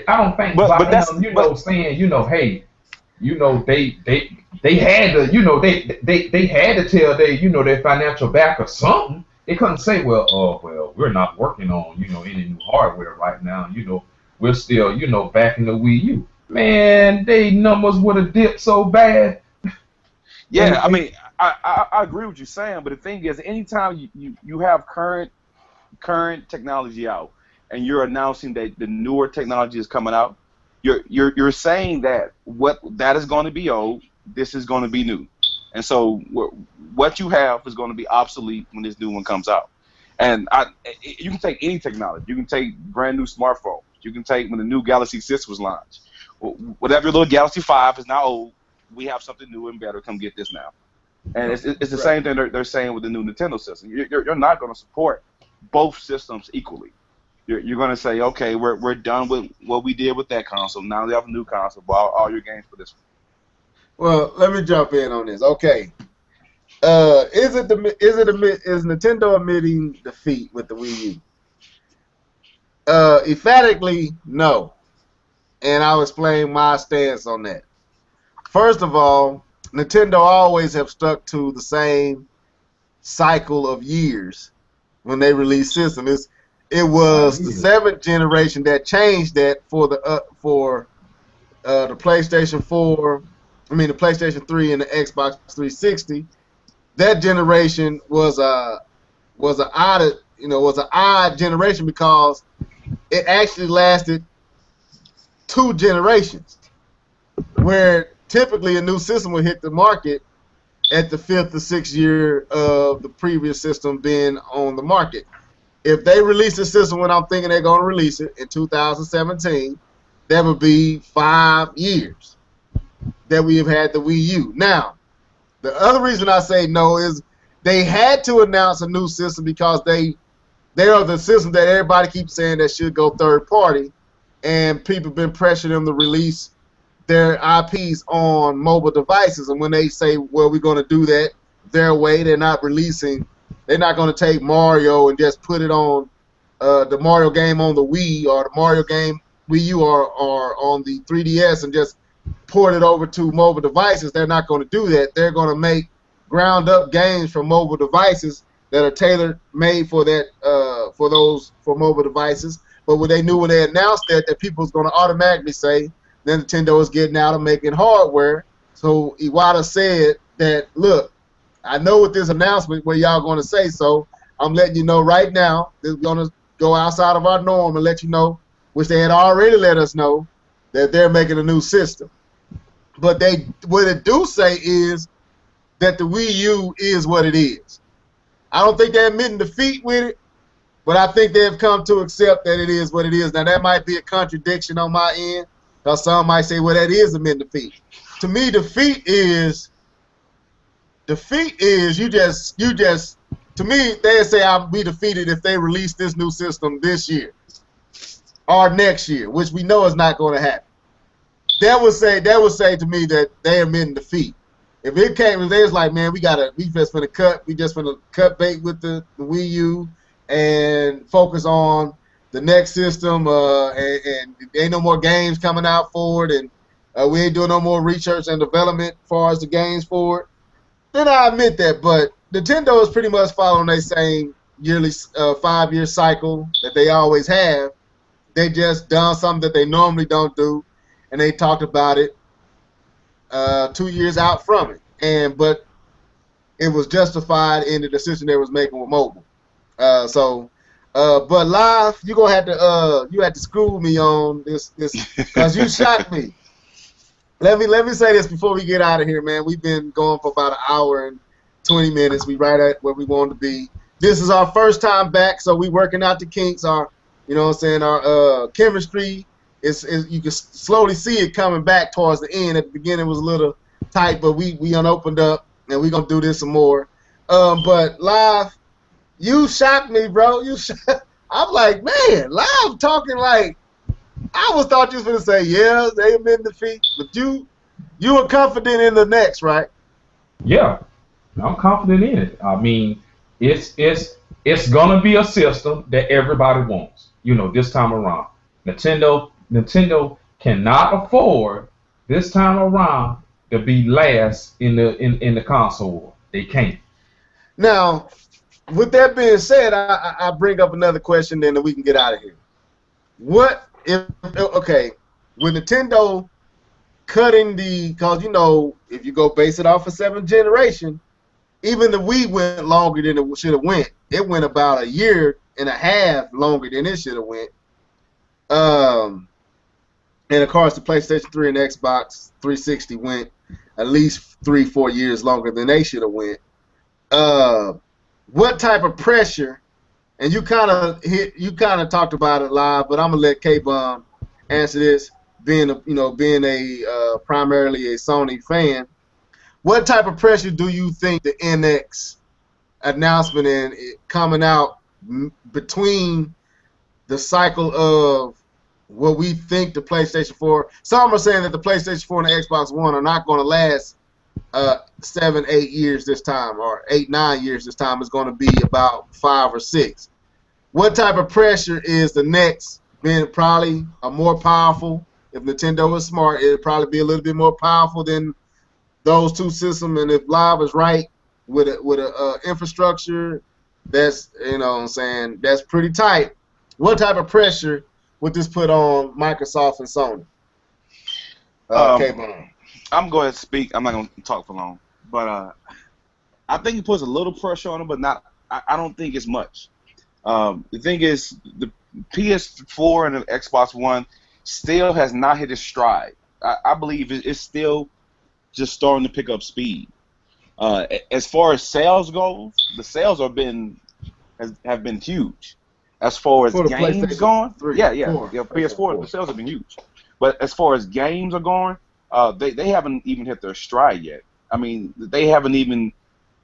[SPEAKER 2] don't think
[SPEAKER 3] but that's
[SPEAKER 2] them, saying, hey, they had to, they had to tell their financial back or something. They couldn't say, well, we're not working on, any new hardware right now. We're still, backing the Wii U. Man, they numbers would have dipped so bad.
[SPEAKER 3] Yeah, I mean, I agree with you saying, but the thing is, anytime you have current technology out and you're announcing that the newer technology is coming out, you're saying that that is going to be old, this is going to be new, and so what you have is going to be obsolete when this new one comes out. And you can take any technology. You can take brand new smartphones. You can take when the new Galaxy 6 was launched. Whatever your little Galaxy 5 is now old, we have something new and better. Come get this now. And it's the same thing they're saying with the new Nintendo system. You're not going to support both systems equally. You're going to say, okay, we're done with what we did with that console. Now they have a new console. Buy all your games for this one.
[SPEAKER 1] Well, let me jump in on this. Okay, is Nintendo admitting defeat with the Wii U? Emphatically, no. And I'll explain my stance on that. First of all, Nintendo always have stuck to the same cycle of years when they release systems. It was the 7th generation that changed that for the PlayStation 4. I mean the PlayStation 3 and the Xbox 360. That generation was an odd generation because it actually lasted 2 generations, where typically a new system would hit the market at the 5th or 6th year of the previous system being on the market. If they release the system when I'm thinking they're going to release it in 2017, that would be 5 years that we have had the Wii U. Now, the other reason I say no is they had to announce a new system because they are the system that everybody keeps saying that should go third party, and people have been pressuring them to release their IPs on mobile devices. And when they say, well, we're going to do that their way, they're not going to take Mario and just put it on the Mario game on the Wii or the Mario game Wii U or on the 3DS and just port it over to mobile devices. They're not going to do that. They're going to make ground up games for mobile devices that are tailor made for that for mobile devices. But when they announced that people was going to automatically say that Nintendo is getting out of making hardware. So Iwata said that, look, I know with this announcement what y'all going to say, so I'm letting you know right now that we're going to go outside of our norm and let you know, which they had already let us know, that they're making a new system. But what it do say is that the Wii U is what it is. I don't think they're admitting defeat with it, but I think they've come to accept that it is what it is. Now, that might be a contradiction on my end, because some might say, well, that is admitting defeat. To me, defeat is you just to me, they'd say I'll be defeated if they release this new system this year or next year, which we know is not going to happen. That would say to me that they admitting defeat. If it came, if they was like, man, we just finna cut bait with the Wii U and focus on the next system, and there ain't no more games coming out for it, and we ain't doing no more research and development as far as the games for it, then I admit that. But Nintendo is pretty much following their same yearly 5-year cycle that they always have. They just done something that they normally don't do, and they talked about it 2 years out from it. But it was justified in the decision they was making with mobile. But Live, you gonna have to school me on this because you shocked me. Let me say this before we get out of here, man. We've been going for about an hour and 20 minutes. We right at where we want to be. This is our first time back, so we working out the kinks. Our chemistry is you can slowly see it coming back towards the end. At the beginning it was a little tight, but we unopened up and we gonna do this some more. But Live, you shocked me, bro. I'm like, man, Live talking like I thought you was gonna say, yeah, they have been defeated, but you were confident in the next, right?
[SPEAKER 2] Yeah, I'm confident in it. I mean, it's It's gonna be a system that everybody wants. This time around, Nintendo cannot afford this time around to be last in the console war. They can't.
[SPEAKER 1] Now, with that being said, I bring up another question, then we can get out of here. What if with Nintendo cutting because if you go base it off of 7th generation, even the Wii went longer than it should have went. It went about a year and a half longer than it should have went. And of course, the PlayStation 3 and Xbox 360 went at least 3-4 years longer than they should have went. What type of pressure? And you kind of talked about it live, but I'm gonna let K-Bomb answer this. Being a primarily a Sony fan, what type of pressure do you think the NX announcement and it coming out between the cycle of what we think the PlayStation 4? Some are saying that the PlayStation 4 and the Xbox One are not going to last 7-8 years this time, or 8-9 years this time. It's going to be about 5 or 6. What type of pressure is the next being probably a more powerful? If Nintendo was smart, it'd probably be a little bit more powerful than those two systems. And if Live is right with a infrastructure that's that's pretty tight, what type of pressure would this put on Microsoft and Sony?
[SPEAKER 3] I'm going to speak. I'm not going to talk for long, but I think it puts a little pressure on them, but not. I don't think it's much. The thing is, the PS4 and the Xbox One still has not hit its stride. I believe it's still just starting to pick up speed. As far as sales goes, the sales have been huge. As far as games going, PS4, the sales have been huge. But as far as games are going, they haven't even hit their stride yet. I mean, they haven't even,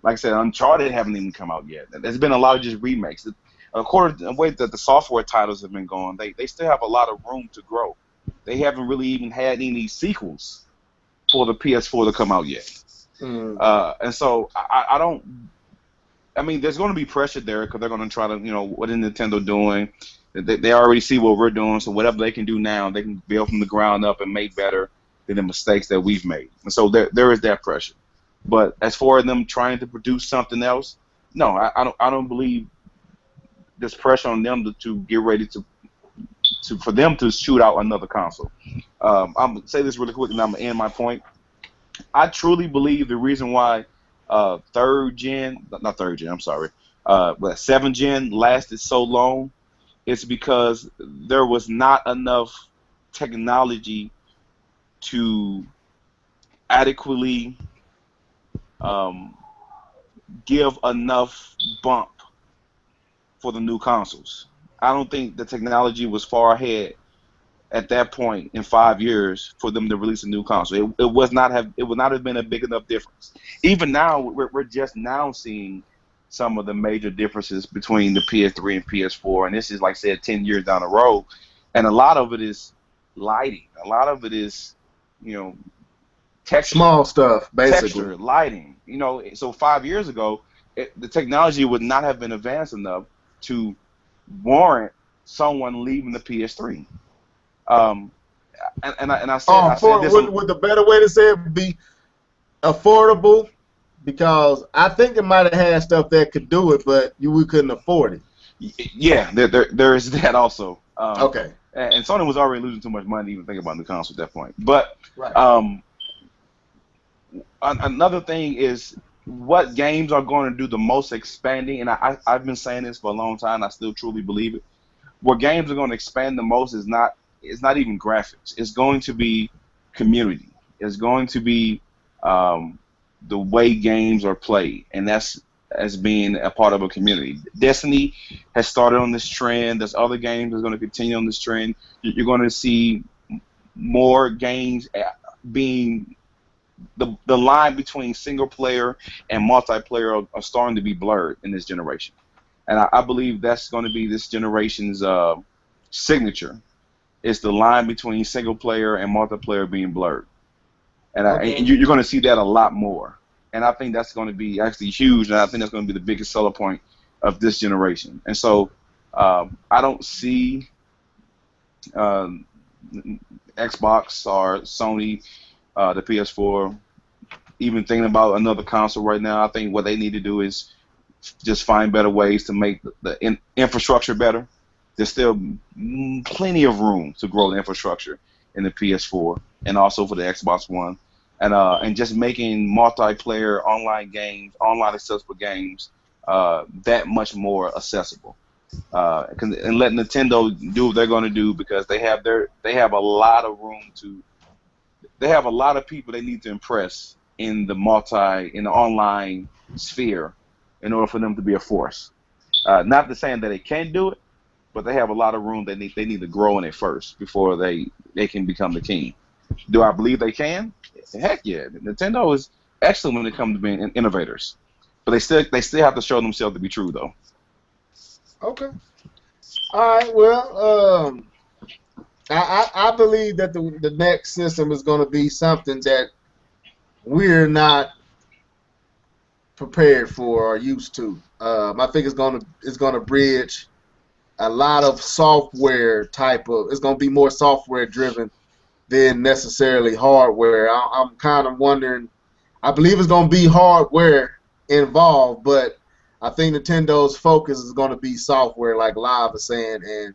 [SPEAKER 3] like I said, Uncharted haven't even come out yet. There's been a lot of just remakes. According to the way that the software titles have been going, they still have a lot of room to grow. They haven't really even had any sequels for the PS4 to come out yet. And so I don't. I mean, there's going to be pressure there because they're going to try to, what is Nintendo doing? They already see what we're doing, so whatever they can do now, they can build from the ground up and make better than the mistakes that we've made. And so there is that pressure. But as far as them trying to produce something else, no, I don't believe there's pressure on them to get ready for them to shoot out another console. I'm going to say this really quick and I'm going to end my point. I truly believe the reason why 7th gen lasted so long is because there was not enough technology to adequately give enough bump for the new consoles. I don't think the technology was far ahead at that point in 5 years for them to release a new console. It would not have been a big enough difference. Even now, we're just now seeing some of the major differences between the PS3 and PS4, and this is, like I said, 10 years down the road. And a lot of it is lighting. A lot of it is, texture.
[SPEAKER 1] Small stuff, basically.
[SPEAKER 3] Texture, lighting. So 5 years ago, the technology would not have been advanced enough to warrant someone leaving the PS3. And I said,
[SPEAKER 1] would the better way to say it would be affordable? Because I think it might have had stuff that could do it, but we couldn't afford it.
[SPEAKER 3] Yeah, there is that also.
[SPEAKER 1] Okay.
[SPEAKER 3] And Sony was already losing too much money to even think about the console at that point. But
[SPEAKER 1] right.
[SPEAKER 3] Another thing is what games are going to do the most expanding, and I've been saying this for a long time, I still truly believe it. What games are going to expand the most is not even graphics. It's going to be community. It's going to be the way games are played, and that's as being a part of a community. Destiny has started on this trend. There's other games that's going to continue on this trend. You're going to see more games being the line between single player and multiplayer are starting to be blurred in this generation, and I believe that's going to be this generation's signature. It's the line between single player and multiplayer being blurred, and you're going to see that a lot more. And I think that's going to be actually huge, and I think that's going to be the biggest seller point of this generation. And so I don't see um, Xbox or Sony, the PS4, even thinking about another console right now. I think what they need to do is just find better ways to make the infrastructure better. There's still plenty of room to grow the infrastructure in the PS4 and also for the Xbox One, and just making multiplayer online games, online accessible games, that much more accessible. And let Nintendo do what they're going to do, because they have a lot of room to. They have a lot of people they need to impress in the online sphere in order for them to be a force. Not to saying that they can't do it, but they have a lot of room. They need to grow in it first before they can become the king. Do I believe they can? Heck yeah. Nintendo is excellent when it comes to being innovators, but they still have to show themselves to be true, though.
[SPEAKER 1] Okay. All right. Well, I believe that the next system is going to be something that we're not prepared for or used to. I think it's gonna bridge a lot of software type of. It's gonna be more software driven than necessarily hardware. I'm kind of wondering. I believe it's gonna be hardware involved, but I think Nintendo's focus is gonna be software, like Live is saying, and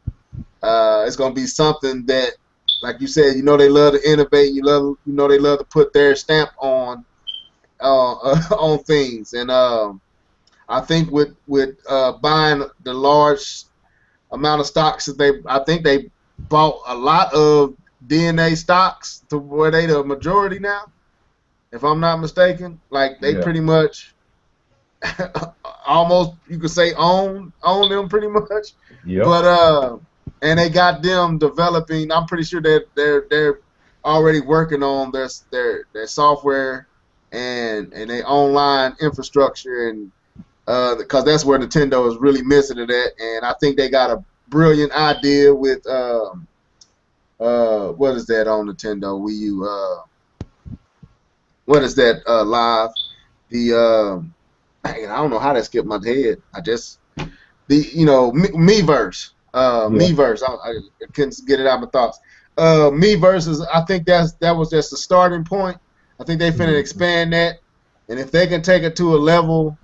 [SPEAKER 1] it's gonna be something that, like you said, they love to innovate. They love to put their stamp on things, and I think with buying the large amount of stocks that I think they bought a lot of DNA stocks to where they the majority now, if I'm not mistaken. Like they pretty much almost, you could say, own them pretty much.
[SPEAKER 2] Yep.
[SPEAKER 1] But and they got them developing. I'm pretty sure that they're already working on their software and their online infrastructure, and because that's where Nintendo is really missing it at. And I think they got a brilliant idea with what is that on Nintendo Wii U? What is that Live? The I don't know how that skipped my head. I just Miiverse. Miiverse. I couldn't get it out of my thoughts. Miiverse is, I think that was just the starting point. I think they finna expand that, and if they can take it to a level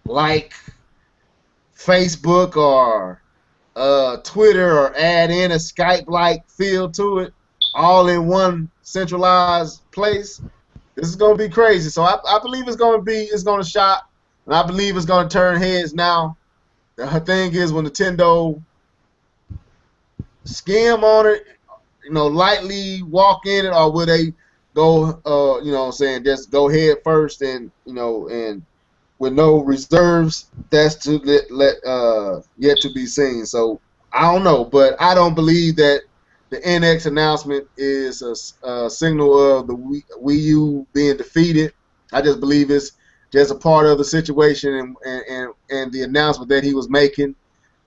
[SPEAKER 1] like Facebook or Twitter, or add in a Skype-like feel to it, all in one centralized place, this is gonna be crazy. So I believe it's gonna shock, and I believe it's gonna turn heads now. The thing is, when Nintendo skim on it, lightly walk in it, or will they go, just go head first and with no reserves? That's to yet to be seen. So I don't know, but I don't believe that the NX announcement is a signal of the Wii U being defeated. I just believe it's just a part of the situation, and the announcement that he was making,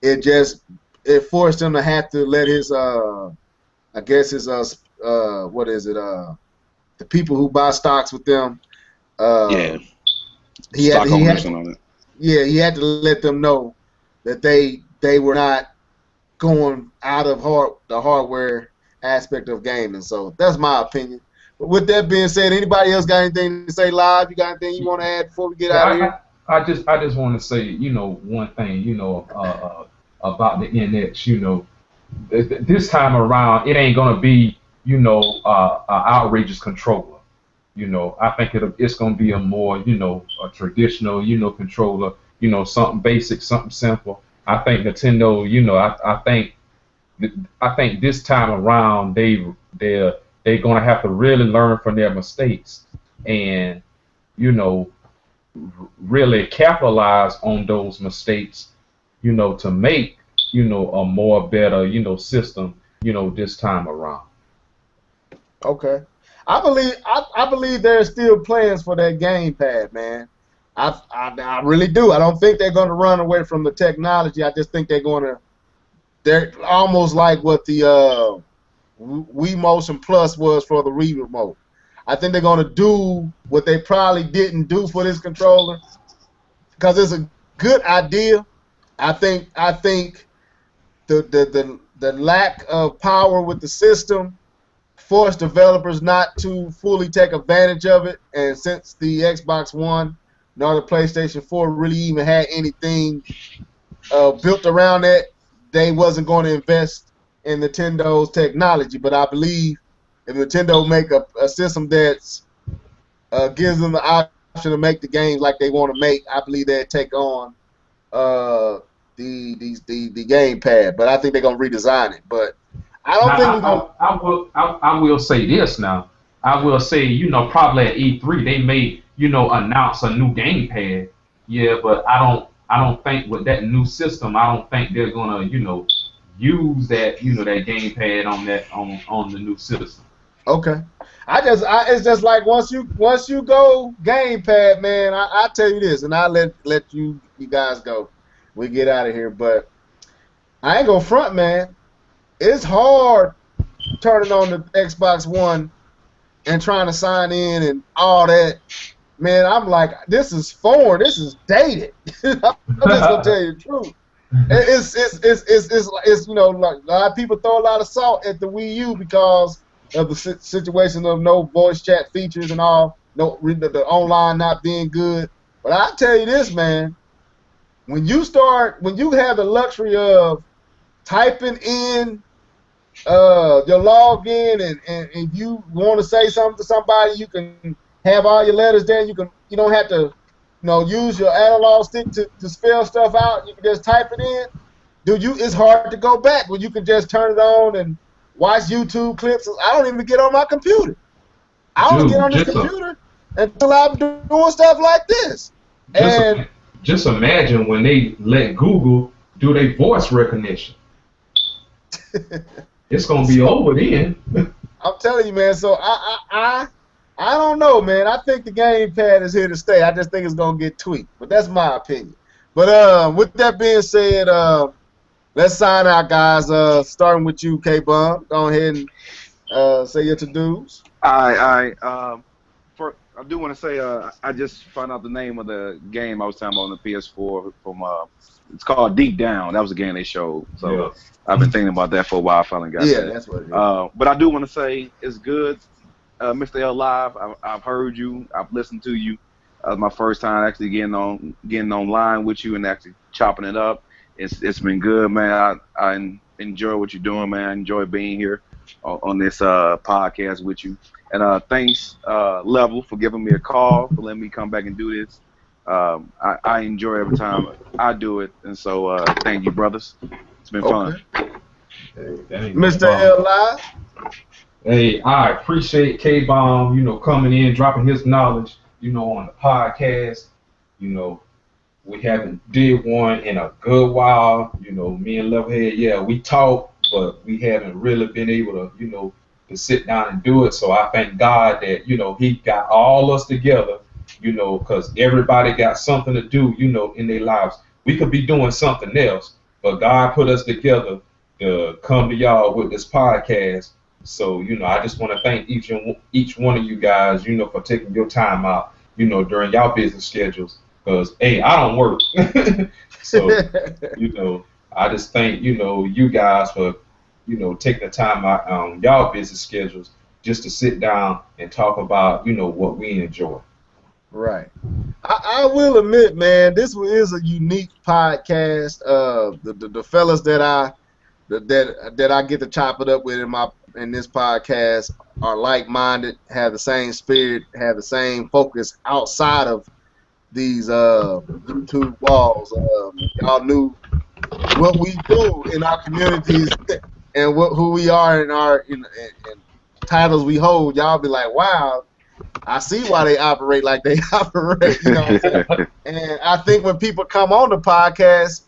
[SPEAKER 1] it forced him to have to let his what is it, the people who buy stocks with them, he had to let them know that they were not going out of the hardware aspect of gaming. So that's my opinion. But with that being said, anybody else got anything to say? Live, you got anything you want to add before we get out of here?
[SPEAKER 2] I just want to say, one thing, about the NX. This time around, it ain't gonna be, an outrageous controller. I think it's gonna be a more, a traditional, controller. Something basic, something simple. I think Nintendo, I think this time around they're gonna have to really learn from their mistakes, and really capitalize on those mistakes, to make a more better system, this time around.
[SPEAKER 1] Okay. I believe there's still plans for that gamepad, man. I really do. I don't think they're going to run away from the technology. I just think they're almost like what the Wii Motion Plus was for the Wii Remote. I think they're going to do what they probably didn't do for this controller, because it's a good idea, I think the lack of power with the system forced developers not to fully take advantage of it. And since the Xbox One nor the PlayStation 4 really even had anything built around that, they wasn't going to invest in Nintendo's technology. But I believe if Nintendo make a system that's gives them the option to make the games like they want to make, I believe they'd take on the gamepad. But I think they're gonna redesign it. But I don't think we're gonna.
[SPEAKER 2] I will say this now. I will say, probably at E3 they may, announce a new gamepad. Yeah, but I don't think with that new system, I don't think they're gonna, use that, that gamepad on the new system.
[SPEAKER 1] Okay. It's just like once you go gamepad, man. I tell you this, and I let you guys go. We get out of here, but I ain't gonna front, man. It's hard turning on the Xbox One and trying to sign in and all that. Man, I'm like, this is foreign. This is dated. I'm just gonna tell you the truth. It's like a lot of people throw a lot of salt at the Wii U because of the situation of no voice chat features and all, the online not being good. But I tell you this, man, when you have the luxury of typing in your login and you want to say something to somebody, you can have all your letters there. You don't have to use your analog stick to spell stuff out. You can just type it in. Dude, it's hard to go back when you can just turn it on and watch YouTube clips. I don't even get on my computer. I don't get on this computer until I'm doing stuff like this.
[SPEAKER 2] Just imagine when they let Google do their voice recognition. It's gonna be over then.
[SPEAKER 1] I'm telling you, man. So I don't know, man. I think the gamepad is here to stay. I just think it's gonna get tweaked, but that's my opinion. But with that being said, let's sign out, guys. Starting with you, K-Bum. Go ahead and say your to-dos.
[SPEAKER 3] I do want to say I just found out the name of the game I was talking about on the PS4 from it's called Deep Down. That was a game they showed. So yeah. I've been thinking about that for a while. I finally got that.
[SPEAKER 1] Yeah, that's what it is.
[SPEAKER 3] But I do want to say it's good, MrlLive. I've heard you. I've listened to you. That was my first time actually getting online with you and actually chopping it up. It's been good, man. I enjoy what you're doing, man. I enjoy being here on this podcast with you. And thanks, Level, for giving me a call, for letting me come back and do this. I enjoy every time I do it, and so thank you, brothers. It's been fun.
[SPEAKER 2] Hey,
[SPEAKER 1] MrlLive.
[SPEAKER 2] Hey, I appreciate K-Bomb, coming in, dropping his knowledge, on the podcast. We haven't did one in a good while. Me and LeveledHead, yeah, we talk, but we haven't really been able to, to sit down and do it. So I thank God that, he got all us together, because everybody got something to do, in their lives. We could be doing something else, but God put us together to come to y'all with this podcast. So, I just want to thank each one of you guys, for taking your time out, during y'all business schedules. Because, hey, I don't work. So, I just thank, you guys for, taking the time out on y'all business schedules just to sit down and talk about, what we enjoy.
[SPEAKER 1] Right. I will admit, man, this is a unique podcast. The fellas that I get to chop it up with in this podcast are like-minded, have the same spirit, have the same focus outside of these YouTube walls. Y'all knew what we do in our communities and who we are in our in titles we hold. Y'all be like, wow, I see why they operate like they operate. You know what I'm saying? And I think when people come on the podcast,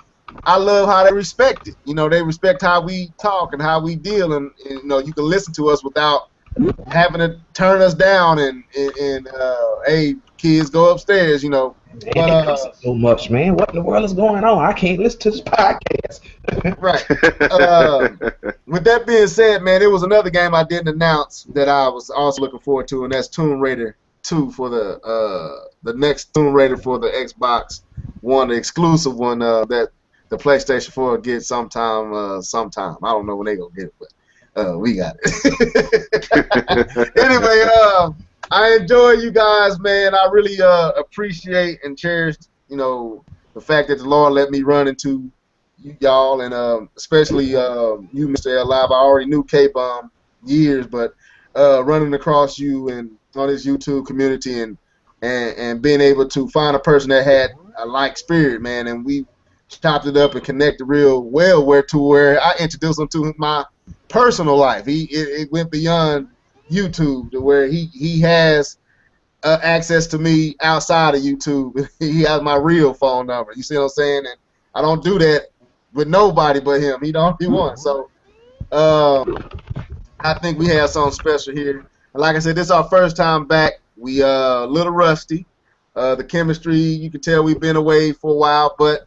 [SPEAKER 1] I love how they respect it. They respect how we talk and how we deal, and you can listen to us without having to turn us down and hey, kids, go upstairs,
[SPEAKER 2] But, so much, man. What in the world is going on? I can't listen to this podcast.
[SPEAKER 1] Right. With that being said, man, there was another game I didn't announce that I was also looking forward to, and that's Tomb Raider 2 for the next Tomb Raider for the Xbox One, the exclusive one that the PlayStation 4 will get sometime. Sometime. I don't know when they gonna get it, but we got it. Anyway, I enjoy you guys, man. I really appreciate and cherish, you know, the fact that the Lord let me run into y'all, and especially you, Mr. LeveledHead. I already knew K-Bomb years, but running across you and on this YouTube community and being able to find a person that had a like spirit, man, and we chopped it up and connected real well where I introduced him to my personal life. It went beyond YouTube to where he has access to me outside of YouTube. He has my real phone number. You see what I'm saying? And I don't do that with nobody but him. He the only one. So I think we have something special here. And like I said, this is our first time back. We a little rusty. The chemistry, you can tell we've been away for a while, but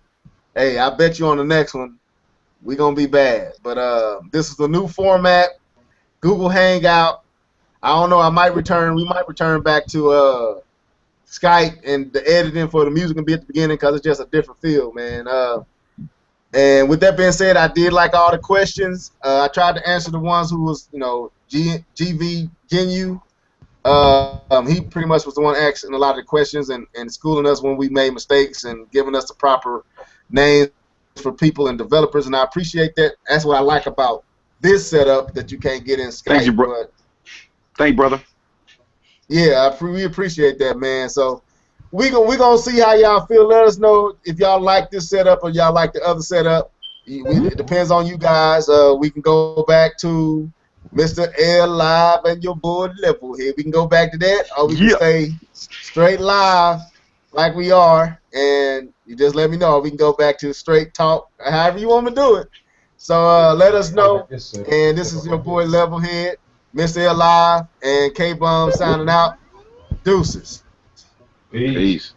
[SPEAKER 1] hey, I bet you on the next one we're gonna be bad. But this is the new format, Google Hangout. I don't know. We might return back to Skype, and the editing for the music can be at the beginning because it's just a different feel, man. And with that being said, I did like all the questions. I tried to answer the ones who was, you know, GV Genu. He pretty much was the one asking a lot of the questions and schooling us when we made mistakes and giving us the proper names for people and developers, and I appreciate that. That's what I like about this setup that you can't get in Skype.
[SPEAKER 3] Thank you, bro. Thank you, brother.
[SPEAKER 1] Yeah, we appreciate that, man. So we gonna see how y'all feel. Let us know if y'all like this setup or y'all like the other setup. It depends on you guys. We can go back to Mr. LeveledHead and your boy LeveledHead. We can go back to that, or we can stay straight live like we are, and you just let me know. We can go back to straight talk, however you want to do it. So let us know. And this is your boy LeveledHead, Mr. LeveledHead, and K-Bomb signing out. Deuces.
[SPEAKER 2] Peace.